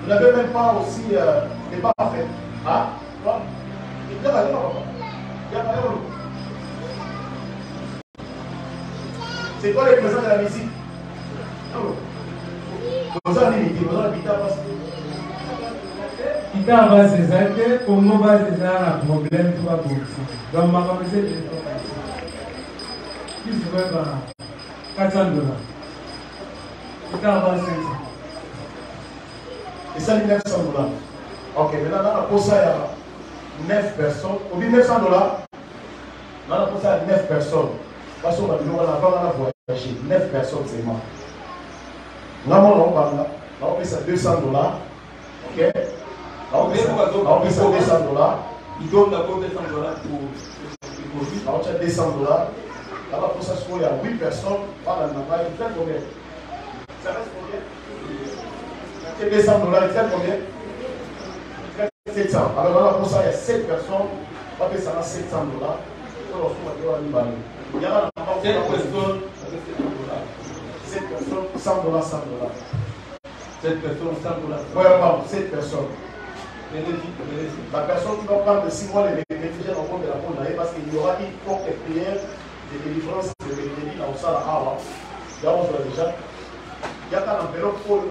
Vous n'avez même pas aussi des parfaits. Ah? Quoi? C'est quoi les présents de la musique? Vous avez une guitare basse? Guitare basse, c'est ça que Congo basse, c'est ça un problème. Donc, ma commencé de $400. Guitare basse, 500. Et ça, $900. Ok, maintenant, on a posé à 9 personnes. On dit $900. On a posé à 9 personnes. Parce qu'on a dit, on a voyagé. 9 personnes seulement. Normalement, on paye ça $200. Ok? On paye ça $200. Il donne d'abord $200 pour on a 200 dollars. Là-bas, pour ça, il y a 8 personnes. Voilà, vous faites combien? Ça reste combien? 200 dollars, il fait combien? 700. Alors là, pour ça, il y a 7 personnes. On va payer ça à 700 dollars. Il y a 7 personnes, 7 personnes, 100 dollars, 100 dollars. 7 personnes, 100 dollars. Oui, pardon, 7 personnes. La personne qui va prendre 6 mois les réfugiés en compte de la Côte parce qu'il y aura une forte prière de délivrance de mercredi dans le salle à Awa. Là, on voit déjà. Il y a un enveloppe pour le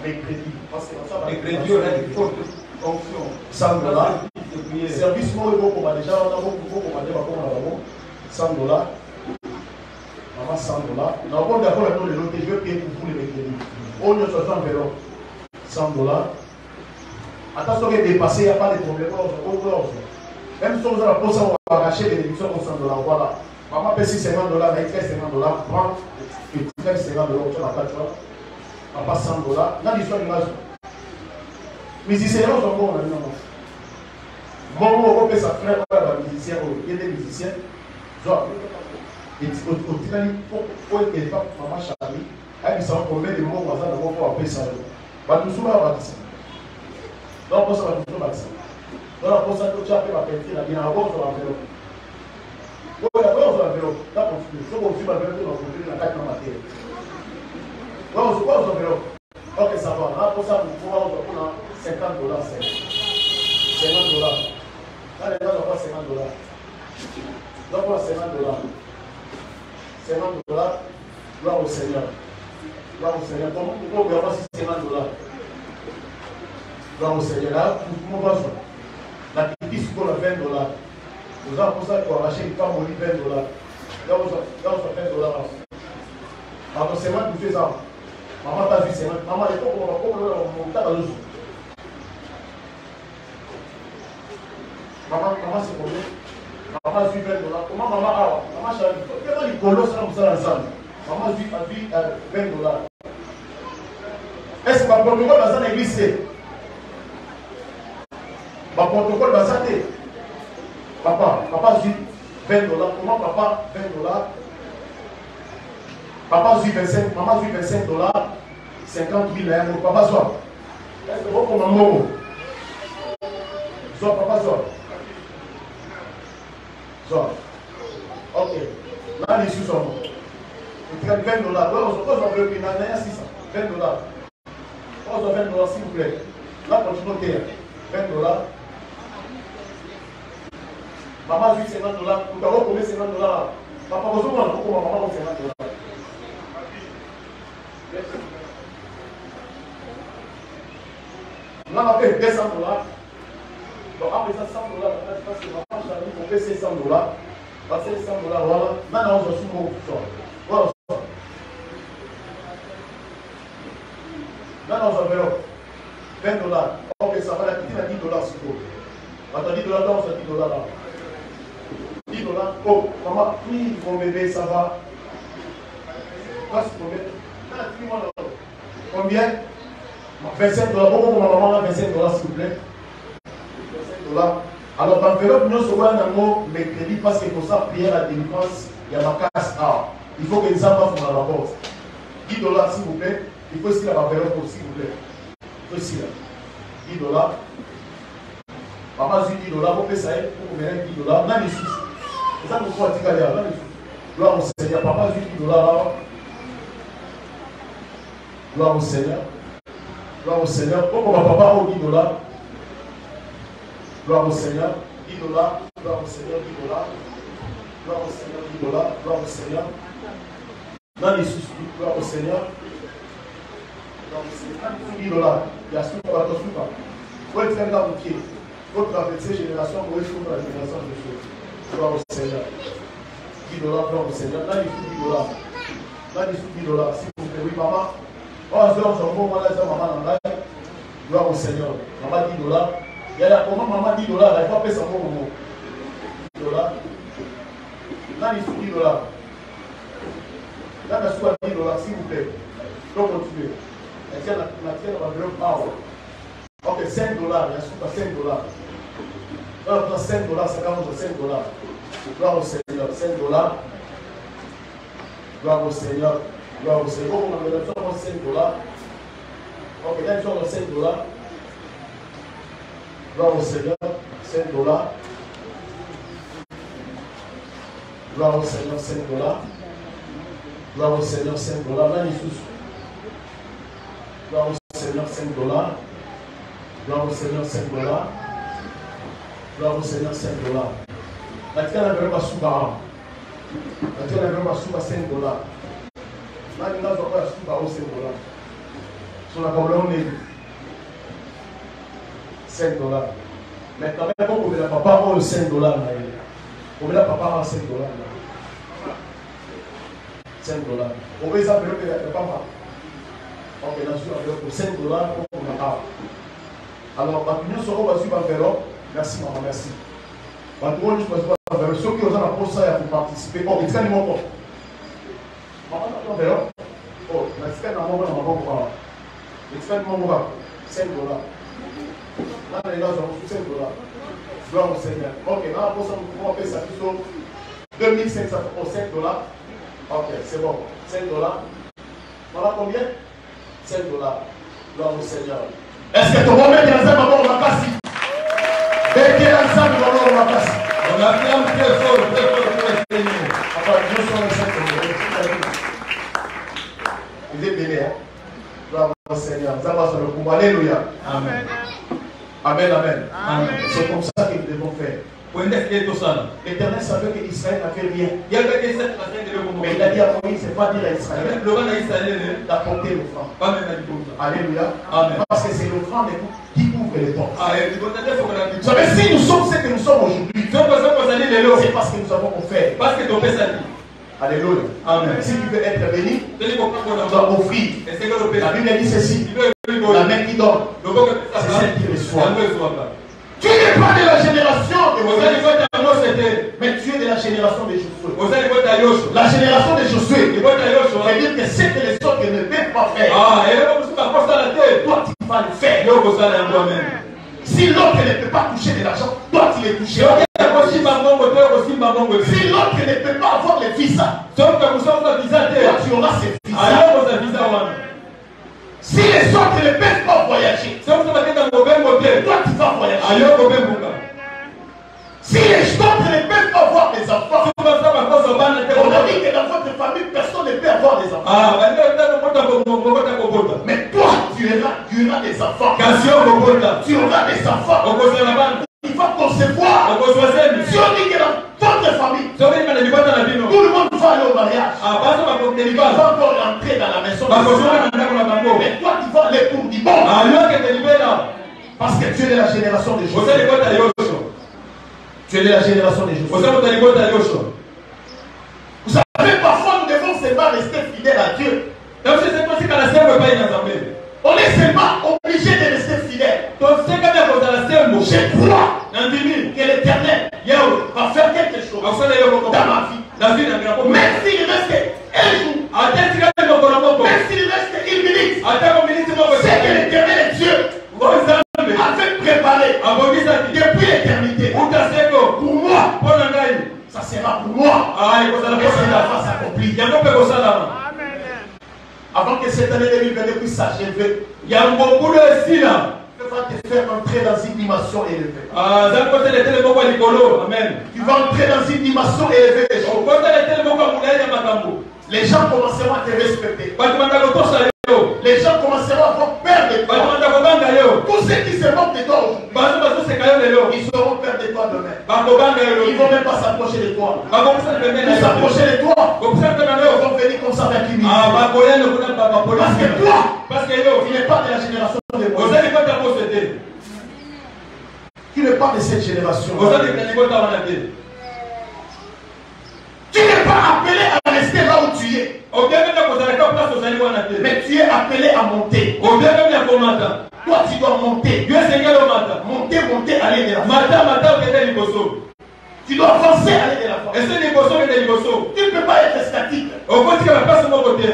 mercredi. Parce que ça va être mercredi, on a une forte fonction. 100 dollars. Service moi, il faut commander. Déjà, on a beaucoup commandé, on va 100 dollars. Maman, 100 dollars. On va d'accord avec nous, les autres, je vais payer pour vous les mercredis. On a 60 enveloppes. 100 dollars. Attention, il est dépassé, il n'y a pas de problème. Même si on a la poste, on va arracher les réductions pour 100 dollars. Voilà. Maman paie 50 dollars, mais il fait 50 dollars. Prends, et tu fais 50 dollars, tu n'as pas de choix. Papa 100 dollars. Là, l'histoire du match. Musiciens, on s'en va, on a dit non. Bon, on peut s'affrer à la musicien, il y a des musiciens. Genre, et au final, il faut être capable, maman Charlie, elle dit ça, combien de mots on va pour appeler ça. Va nous soumettre à la donc, pour ça, on va nous soumettre. Donc, pour ça, tu as fait ma peinture, il y a un bon sur l'enveloppe. Oui, il y a un bon sur l'enveloppe. Là, continue. Si on continue l'enveloppe, on va continuer la carte dans ma tête. Oui, on se voit aux enveloppes. Ok, ça va. Là, pour ça, on a 50 dollars. 50 dollars. Là, les gens, on va 50 dollars. Donc, on a 50 dollars. 50 dollars. Gloire au Seigneur. Gloire au Seigneur. Donc, pourquoi on va avoir 50 dollars? Gloire au Seigneur. Là, pour moi, la petite seconde à 20 dollars. Nous avons pour ça qu'on va acheter une femme au lit 20 dollars. Là, on a 20 dollars. Alors, c'est moi qui fais ça. Maman t'a vu, c'est moi. Maman, il faut qu'on va monter à l'eau. Maman, c'est combien? Maman a vu 20 dollars. Comment maman a? Maman, je suis comment les colos sont comme ça ensemble? Maman a vu 20 dollars. Est-ce que ma protocole va dans l'église? Ma protocole va s'arrêter. Papa a vu 20 dollars. Comment papa 20 dollars? Papa a vu 25, maman a vu 25 dollars. 50 000 euros. Papa soit. Est-ce que vous pouvez maman? Soit papa soit. Soit. Ok. Là, les sous sont bons. Il y a 20 dollars. On se pose en bleu, il y a 600. 20 dollars. On se 20 dollars, s'il vous plaît. Là, continuez. 20 dollars. Maman a vu 50 dollars. Nous avons combien 50 dollars? Papa, vous avez maman 50 dollars. Là, on a fait 200 dollars. Donc, après ça, 100 dollars. Parce que maman Charlie, on fait 600 dollars. On fait 100 dollars. Voilà. Maintenant, on se souvient au sol. Voilà. Maintenant, on se fait 20 dollars. Ok, ça va. La petite a 10 dollars. C'est tout. Attends, 10 dollars, on se 10 dollars là. 10 dollars. Oh, maman, oui, mon bébé, ça va. Quoi, c'est combien? Combien? 25 dollars. Pourquoi ma maman a 25 dollars, s'il vous plaît? 25 dollars. Alors, l'enveloppe, nous sommes un mot mercredi parce que pour ça, prière à délivrance, il y a ma casse. Ah, il faut que les enfants fassent la porte. 10 dollars, s'il vous plaît. Il faut ici la enveloppe, s'il vous plaît. Il faut ici là. 10 dollars. Papa a 10 dollars. Vous pouvez ça, vous pouvez 10 dollars. Là, les sous. C'est ça que vous pouvez dire là, les sous. Gloire au Seigneur. Papa a 10 dollars là. Gloire au Seigneur. Gloire au Seigneur. Pourquoi papa a 10 dollars? Gloire au Seigneur. 10 dollars. Gloire au Seigneur. 10 dollars. Gloire au Seigneur. 10 dollars. Gloire au Seigneur. Dans les sous. Gloire au Seigneur. Gloire au Seigneur. 10 dollars. Il y a ce qu'on va te souper. Vous pouvez faire là, pied. Vous traversez génération, vous pouvez souper la génération de Dieu. Gloire au Seigneur. 10 dollars. Gloire au Seigneur. Là, il faut 10 dollars. Là, il faut 10 dollars. S'il vous plaît. Oui, maman. Oh, je vais maman en live. Gloire au Seigneur. Maman 10 dollars. Il y a comment maman 10 dollars. Il faut payer son bon moment. 10 dollars. Là, il faut 10 dollars. Là, il faut 10 dollars, s'il vous plaît. Donc, continuez. Et tiens, la tienne va bloquer. Ah, ok, 5 dollars. Il y a 5 dollars. On a 5 dollars, ça commence à 5 dollars. Gloire au Seigneur, 5 dollars. Gloire au Seigneur, gloire au Seigneur. On a besoin de 5 dollars. Ok, là, on a 5 dollars. Gloire au Seigneur, 5 dollars. Gloire au Seigneur, 5 dollars. Gloire au Seigneur, 5 dollars. Là, Jésus. Gloire au Seigneur, 5 dollars. Gloire au Seigneur, 5 dollars. Gloire au Seigneur, 5 dollars. La tia n'a même pas sous par la tia n'a même pas sous par 5 dollars. Là, il n'a pas sous par 5 dollars. Sur la problème, on est 5 dollars. Mais quand même, on a papa, on a 5 dollars. On a papa, on a 5 dollars. 5 dollars. On va s'appeler le papa. Ok, là, pour 5 dollars, on a. Alors, nous serons basés par vélo. Merci, maman, merci. Nous serons basés par vélo. Ceux qui ont la poste pour participer. Oh, il y a des mots. Maman, on a vélo. Oh, merci, maman, on a vélo. Il y a des mots. 5 dollars. Là, les gars, ont 5 dollars. Gloire au Seigneur. Ok, là, pour ça, on va payer ça plutôt 2500 pour 5 dollars. Ok, c'est bon. 5 dollars. Voilà combien? 5 dollars. Gloire au Seigneur. Est-ce que ton moment est ensemble avant on va passer? Mettez ensemble avant on va passer. On a fait un très fort pour le Seigneur. Enfin, Dieu soit le Seigneur. Il est béni, hein? Gloire au Seigneur. Ça va sur le pouvoir. Alléluia. Amen. Amen, amen. Amen. C'est comme ça que nous devons faire. L'Éternel savait qu'Israël n'avait rien. Mais il a dit à Moïse, c'est pas dire à Israël d'apporter l'offrande. Alléluia. Amen. Parce que c'est l'offrande qui ouvre les portes. Vous savez, si nous sommes ce que nous sommes aujourd'hui, c'est parce que nous avons offert. Alléluia. Amen. Si tu veux être béni, tu dois offrir. La Bible dit ceci. La main qui donne, c'est celle qui reçoit. Tu n'es pas de la génération de Moïse, mais tu es de la génération de Josué. La génération de Josué veut dire que ce que les autres ne peuvent pas faire, toi tu vas le faire. Si l'autre ne peut pas toucher de l'argent, toi tu les touches. Si l'autre ne peut pas avoir le visa, toi tu auras ce visa. Si les autres ne peuvent pas voyager, toi tu vas voyager. Si les autres ne peuvent pas avoir des enfants, on a dit que dans votre famille, personne ne peut avoir des enfants. Mais toi, tu auras des enfants. Tu auras des enfants. Il va concevoir. Si on dit que dans votre famille, tout le monde va aller au mariage, il va encore entrer dans la maison. Mais toi, tu vas aller pour du bon. Parce que tu es de la génération des choses. Tu es de la génération des choses. Vous savez, parfois nous devons seulement rester fidèles à Dieu. On est seulement obligé de rester fidèle. Je crois que l'Éternel va faire quelque chose dans ma vie. Même s'il reste un jour, même s'il reste une minute, c'est que l'Éternel est Dieu avait préparé depuis l'éternité. Pour moi, ça sera pour moi. Et cela va s'accomplir. Avant que cette année 2022 puisse s'achever, il y a un bon boulot ici là. Tu vas te faire entrer dans une dimension élevée. Amen. Tu vas entrer dans une dimension élevée. Les gens commenceront à te respecter. Les gens commenceront à avoir peur de toi. Tous ceux qui se moquent de toi aujourd'hui, ils seront peur de toi demain. Ils ne vont même pas s'approcher de toi. Ils s'approcher de toi. Ils vont venir comme ça avec lui. Parce que toi, tu n'es pas de la génération de Moïse. Tu n'es pas de cette génération. Tu n'es pas appelé à rester là où tu es. Mais tu es appelé à monter. Toi, tu dois monter. Monter, aller de la force. Tu dois avancer, aller de la force. Tu ne peux pas être statique. Il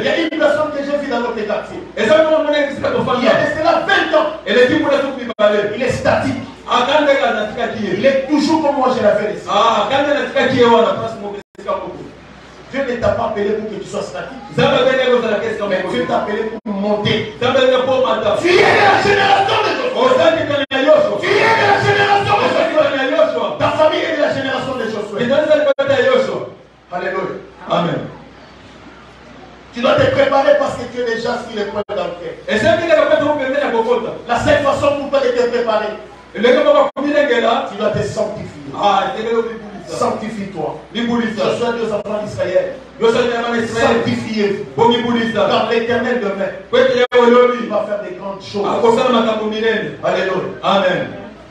y a une personne que j'ai vue dans notre quartier. Il y a de cela 20 ans. Il est statique. Il est toujours comme moi je l'avais laissé. Dieu ne t'a pas appelé pour que tu sois statique. Mais Dieu t'a appelé pour monter. Tu es de la génération de Josué. Tu es de la génération de Josué. Ta famille est de la génération de Josué. Alléluia. Amen. Tu dois te préparer parce que tu es déjà sur les points d'entrée. La seule façon pour toi de te préparer, tu dois te sanctifier. Sanctifie-toi. Josué dit aux enfants d'Israël, sanctifiez-vous. Car l'Éternel demain, il va faire des grandes choses. Alléluia. Amen.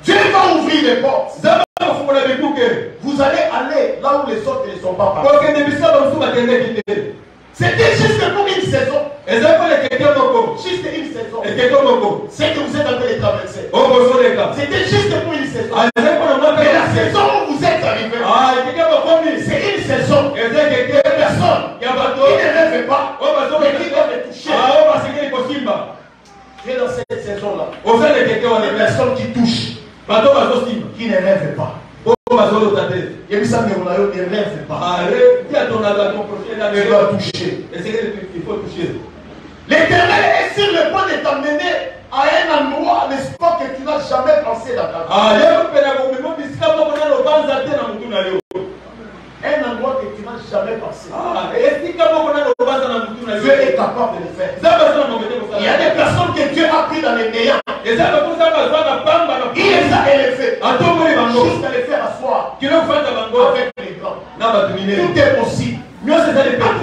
Dieu va ouvrir les portes. Vous allez aller là où les autres ne sont pas partis. C'était juste pour une saison. Juste une saison. C'est que vous êtes en train de traverser. C'était juste pour une saison. Mais la saison où vous êtes arrivé, c'est une saison. Personne qui ne rêve pas, mais qui doit me toucher. Tu es dans cette saison-là. Les personnes qui touchent, qui ne rêvent pas. Il y a ça, mais on ne rêve pas. Il doit toucher. Il faut toucher. L'Éternel est sur le point de t'amener à un endroit, n'est-ce pas, que tu n'as jamais pensé dans ta vie. Un endroit que tu n'as jamais pensé. Dieu est capable de le faire. Il y a des personnes que Dieu a pris dans les néants. Il les a élevés jusqu'à les faire asseoir avec les grands. Tout est possible. À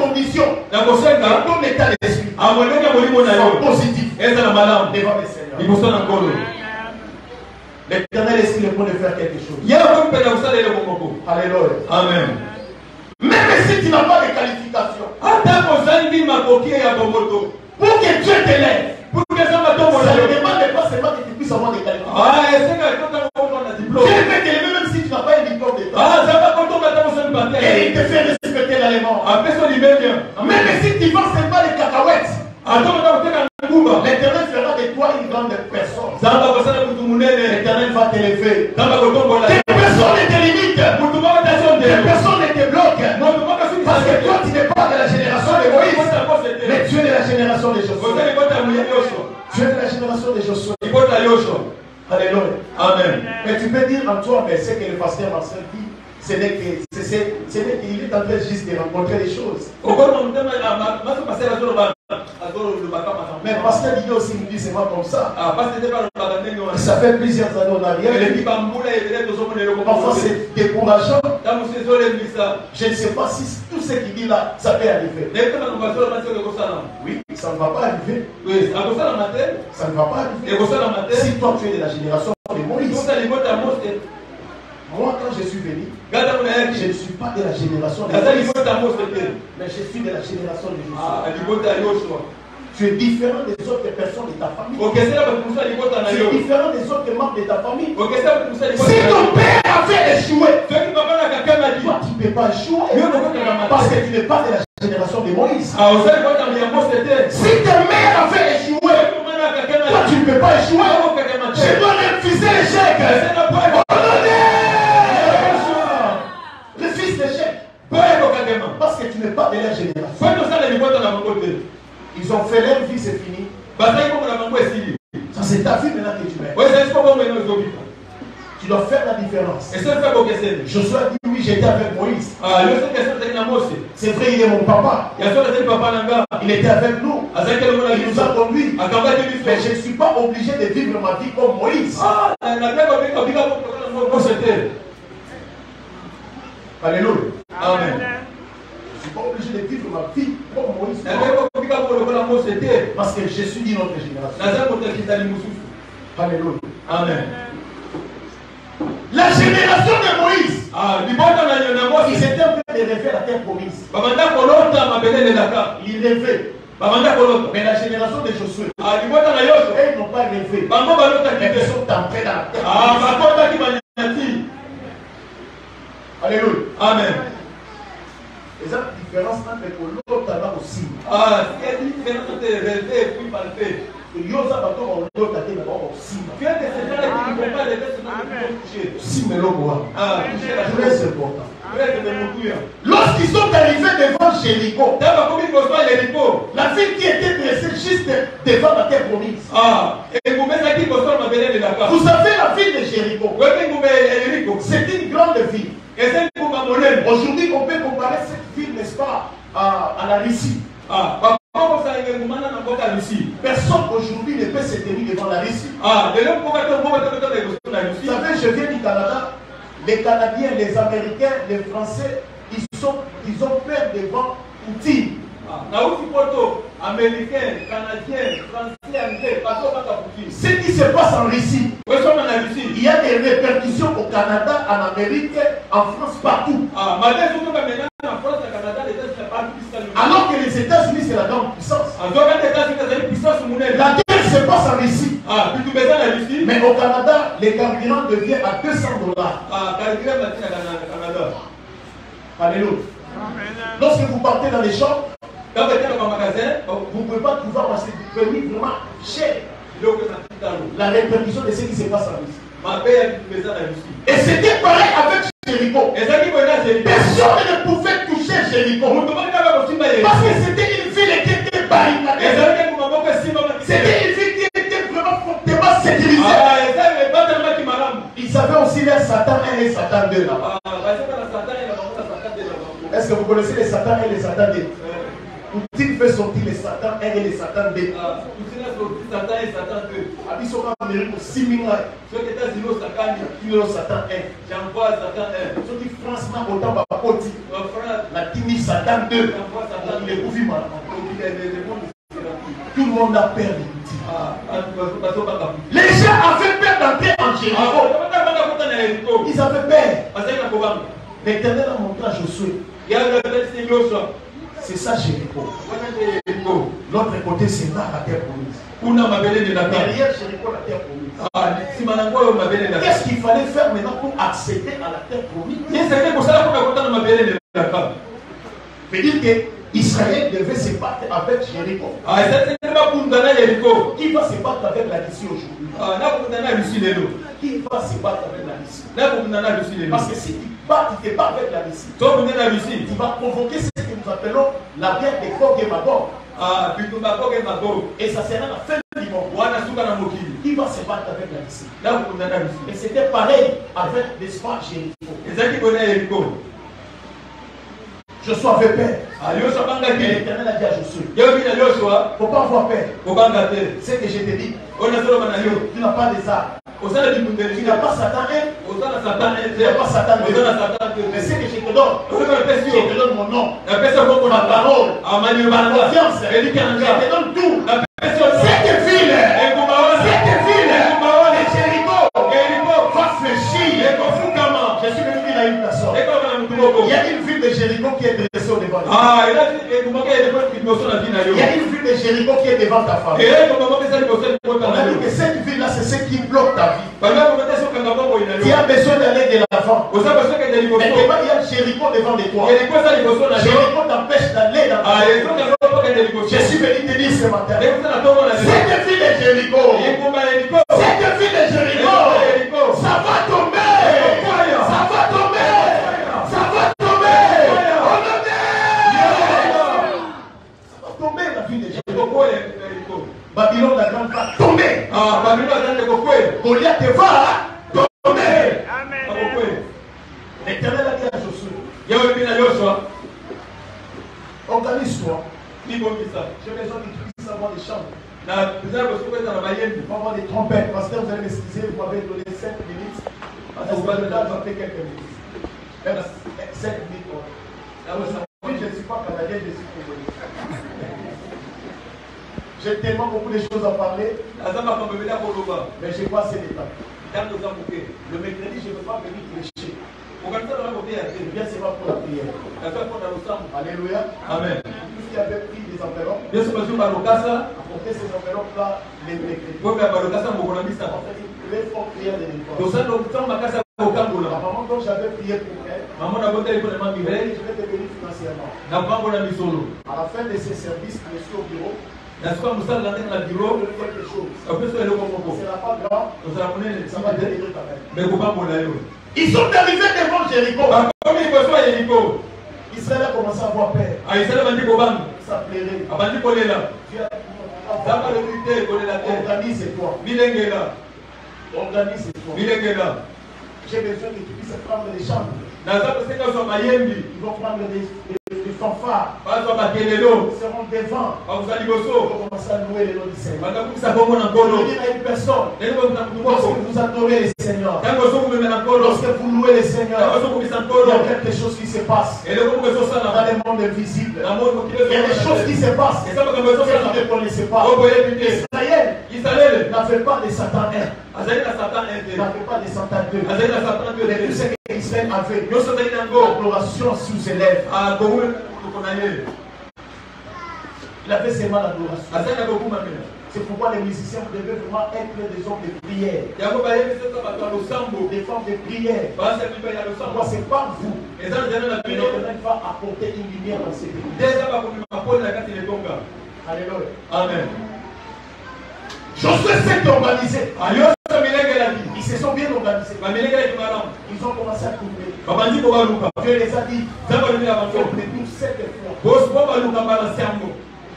condition que ton état d'esprit soit positif devant le Seigneur. L'Éternel est sur le point de faire quelque chose. Alléluia. Amen. Même si tu n'as pas de qualification, pour que Dieu t'élève, ça ne demande pas seulement que tu puisses avoir des qualifications. Dieu peut t'élever même si tu n'as pas un diplôme d'État. Et il te fait respecter dans les morts. Même si tu vends seulement les cacahuètes, l'Éternel fera de toi une grande personne. L'Éternel va t'élever. Que personne ne te limite. Que personne ne te bloque. Parce que toi tu n'es pas de la génération de Moïse, mais tu es de la génération de Josué. Tu es de la génération de Josué. Alléluia. Amen. Mais tu peux dire en toi, mais c'est que le pasteur Marcel dit, ce n'est qu'il est en train juste de rencontrer des choses. Mais le pasteur dit aussi, il dit c'est pas comme ça. Ça fait plusieurs années en arrière. Parfois c'est décourageant. Je ne sais pas si tout ce qu'il dit là, ça peut arriver. Oui, ça ne va pas arriver. Ça ne va pas arriver. Si toi tu es de la génération de Moïse. Moi, quand je suis venu, je ne suis pas de la génération de Moïse, mais je suis de la génération de Josué. Tu es différent des autres personnes de ta famille. Tu es différent des autres membres de ta famille. Si ton père avait échoué, toi tu ne peux pas échouer parce que tu n'es pas de la génération de Moïse. Si ta mère avait échoué, toi tu ne peux pas échouer. Je dois refuser l'échec. Le fils d'échec. Parce que tu n'es pas de la génération. Ils ont fait leur vie, c'est fini. Ça c'est ta vie maintenant que tu mets. Tu dois faire la différence. Josué a dit oui, j'étais avec Moïse. C'est vrai, il est mon papa. Il était avec nous. Il nous a conduits. Mais je ne suis pas obligé de vivre ma vie comme Moïse. Alléluia. Amen. Je ne suis pas obligé de vivre ma vie comme Moïse. Parce que je suis d'une autre génération. Alléluia. Amen. La génération de Moïse, ils étaient en train de rêver la terre promise. Ils rêvaient. Mais la génération de Josué, ils n'ont pas rêvé. Mais ils sont entrés dans la terre. Alléluia. Amen. Il y a une différence entre l'autre aussi. Il y a une différence entre rêver et puis palper. Yosa bato l'autre côté là-bas aussi. Tu es de ces gens-là qui ne vont pas les laisser toucher. Si mais l'eau toucher la journée c'est important. Lorsqu'ils sont arrivés devant Jéricho, la ville qui était dressée juste devant la terre promise. Vous savez la ville de Jéricho, c'est une grande ville. Aujourd'hui on peut comparer cette ville, n'est-ce pas, à la Russie. Personne aujourd'hui ne peut se tenir devant la Russie. Vous savez, je viens du Canada. Les Canadiens, les Américains, les Français, ils ont peur devant Poutine. Américains, Canadiens, Français, Anglais, ce qui se passe en Russie, il y a des répercussions au Canada, en Amérique, en France, partout. Alors que les États-Unis, c'est la grande puissance. La guerre se passe en Russie. Mais au Canada, les carburants deviennent à $200. Alléluia. Lorsque vous partez dans les champs, vous ne pouvez pas pouvoir passer du permis vraiment cher. La répercussion de ce qui se passe en Russie. Et c'était pareil avec Jéricho. Personne ne pouvait toucher Jéricho. Parce que c'était une ville qui était barricadée. C'était une ville qui était vraiment fortement sécurisée. Ils avaient aussi les Satan 1 et Satan 2 là. Est-ce que vous connaissez les Satan 1 et les Satan 2? Poutine fait sortir les Satan 1 et les Satan 2. Poutine a sorti Satan et Satan 2. Abi soka Amérique au 6 000 ans. Ceux qui étaient sur Satan 1. J'envoie Satan 1. Ceux qui France n'a autant pas poti. La Tini Satan 2. Il est bouffé mal. Tout le monde a peur de Poutine. Les gens avaient peur d'entrer en Jéricho. Ils avaient peur. L'Éternel a montré à Josué. C'est ça Jéricho. L'autre côté, c'est là la terre promise. Derrière Jéricho, la terre promise. Qu'est-ce qu'il fallait faire maintenant pour accéder à la terre promise? Ça veut dire que Israël devait se battre avec Jéricho. Qui va se battre avec la Russie aujourd'hui? Qui va se battre avec la Russie? Parce que si tu te bats avec la Russie, tu vas provoquer ce que nous appelons la guerre de Gog et Magog. Et ça sera la fin du monde. Qui va se battre avec la Russie? Et c'était pareil avec l'espoir Jéricho. Joshua avait peur. L'Éternel a dit à Josué, il ne faut pas avoir peur. C'est que je te dis, tu n'as pas des armes. Tu n'as pas Satan 1, tu n'as pas Satan 2. Mais c'est que je te donne, je te donne mon nom, ma parole, ma confiance, je te donne tout. Cette ville, de Jéricho, va fléchir. Je suis venu dire à une personne. Il y a une ville de Jéricho qui est dressée au devant. Il y a une ville de Jéricho qui est devant ta famille. On a dit que cette ville-là, c'est ce qui bloque ta vie. Tu as besoin d'aller de l'avant. Mais il y a Jéricho devant de toi. Jéricho t'empêche d'aller dans ta vie. Je suis venu te dire ce matin. Cette ville de Jéricho, cette ville de Jéricho, ça va tomber. Ça va tomber. Ça va tomber. Ça va tomber la ville de Jéricho. Babylone la grande va tomber. Goliath va tomber. L'Éternel a dit à Josué, organise-toi. J'ai besoin que tu puisses avoir des chants. Avoir des trompettes. Parce que vous allez m'excuser, vous m'avez donné 5 minutes. Parce que vous m'avez fait quelques minutes. Même 7 minutes. Je ne suis pas canadien, je suis congolais. J'ai tellement beaucoup de choses à parler. Mais je n'ai pas assez de temps. Le mercredi, je ne veux pas venir prêcher. Je viens seulement pour la prière. Alléluia. Amen. Tous qui avaient pris des enveloppes, apportez ces enveloppes-là les mercredis. Les fortes prières de l'école. La maman dont j'avais prié pour elle, je vais devenir financièrement. À la fin de ces services, je suis au bureau. N'est-ce pas, Moussa l'a dans le bureau? Quelque chose. C'est la pas grave. Ça va détruire quand même. Mais vous pas. Ils sont arrivés devant Jéricho. Comme il faut Jéricho. Israël a commencé à avoir peur. Ah, Israël a dit comment? Ça plairait. A dit qu'on est là. Ça va le lutter, qu'on est là. Organise-toi. Bilengela. Organise-toi. Bilengela. J'ai besoin que tu puisses prendre les chambres. Ils vont prendre des fanfares. Ils seront devant. Ils vont commencer à louer le nom du Seigneur. Je veux dire à une personne, lorsque vous adorez le Seigneur, lorsque vous louez le Seigneur, il y a quelque chose qui se passe dans le monde invisible. Il y a des choses qui se passent que vous ne connaissez pas. Israël n'avait pas de Satan 1. N'avait pas de Satan 2. Mais tout ce qu'Israël avait, l'adoration sous ses lèvres. Il avait seulement l'adoration. C'est pourquoi les musiciens devaient vraiment être des hommes de prière. Des femmes de prière. Moi, c'est pas vous. Mais il va apporter une lumière dans ces pays. Alléluia. Amen. Josué s'est organisé. Ils se sont bien organisés. Ils ont commencé à tourner. Dieu les a dit, faites-nous 7 fois.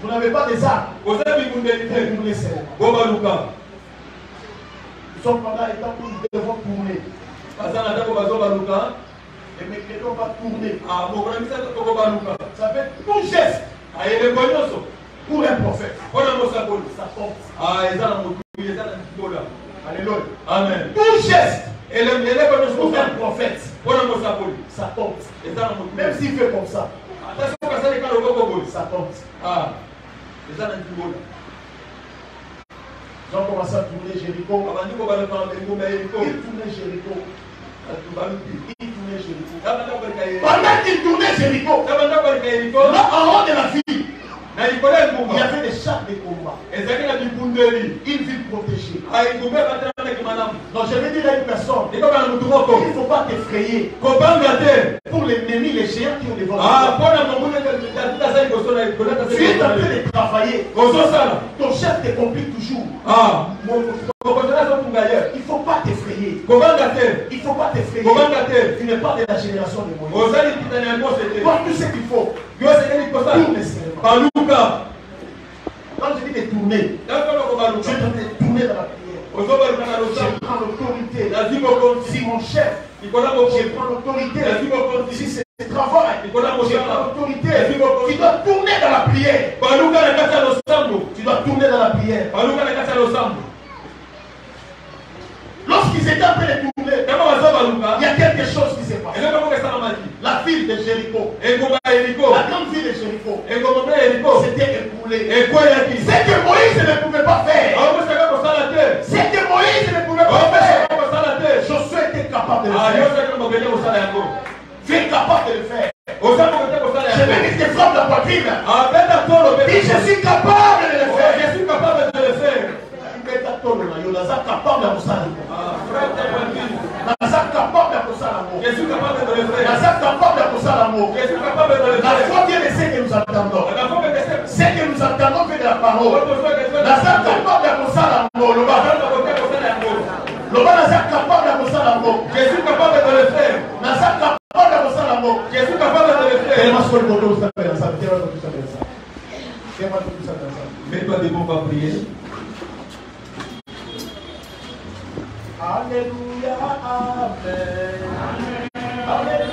Vous n'avez pas des armes. Vous tournez seul. Ils sont pendant les temps où nous devons tourner. Et maintenant on va tourner. Ça fait tout geste. Pour un prophète. Ça compte. Alléluia. Amen. Tout geste. Pour un prophète. Ça compte. Même s'il fait comme ça. Ça compte. Ils ont commencé à tourner Jéricho. Ils tournaient Jéricho. Pendant qu'ils tournaient Jéricho, là en haut de la ville, il y avait des chars de combat. Une ville protégée. Donc je vais dire à une personne, il ne faut pas t'effrayer. Pour l'ennemi, les géants qui ont devant toi. Tu es en train de travailler. Ton chef te complique toujours. Il ne faut pas t'effrayer. Il ne faut pas t'effrayer. Tu n'es pas de la génération de Moïse. Toi, tout ce qu'il faut. Tourne seulement. Quand je dis de tourner, tu es en train de tourner dans la prière. Je prends l'autorité. Si mon chef, je prends l'autorité. Si c'est le travail, je prends l'autorité. Tu dois tourner dans la prière. Tu dois tourner dans la prière. Lorsqu'ils étaient en train de tourner, il y a quelque chose qui s'est passé. La ville de Jéricho, la grande ville de Jéricho, s'était écoulée. C'est que Moïse ne pouvait pas faire. C'est que Moïse ne pouvait pas faire. Josué était capable de le faire. Tu es capable de le faire. Je vais que tu frappes la poitrine. Dis, je suis capable de le faire. Je suis capable de le faire. Naza capable de ça. Naza capable de ça. Je suis capable de le faire. Naza capable de ça l'amour. Je suis capable de le faire. La foi vient de ce que nous entendons. Ce que nous entendons vient de la parole. Naza capable de ça l'amour. Le bas Naza capable de ça l'amour. Je suis capable de le faire. Naza capable de ça l'amour. Je suis capable de le faire. Mets-toi debout, on va prier. Alléluia, amen. Alléluia.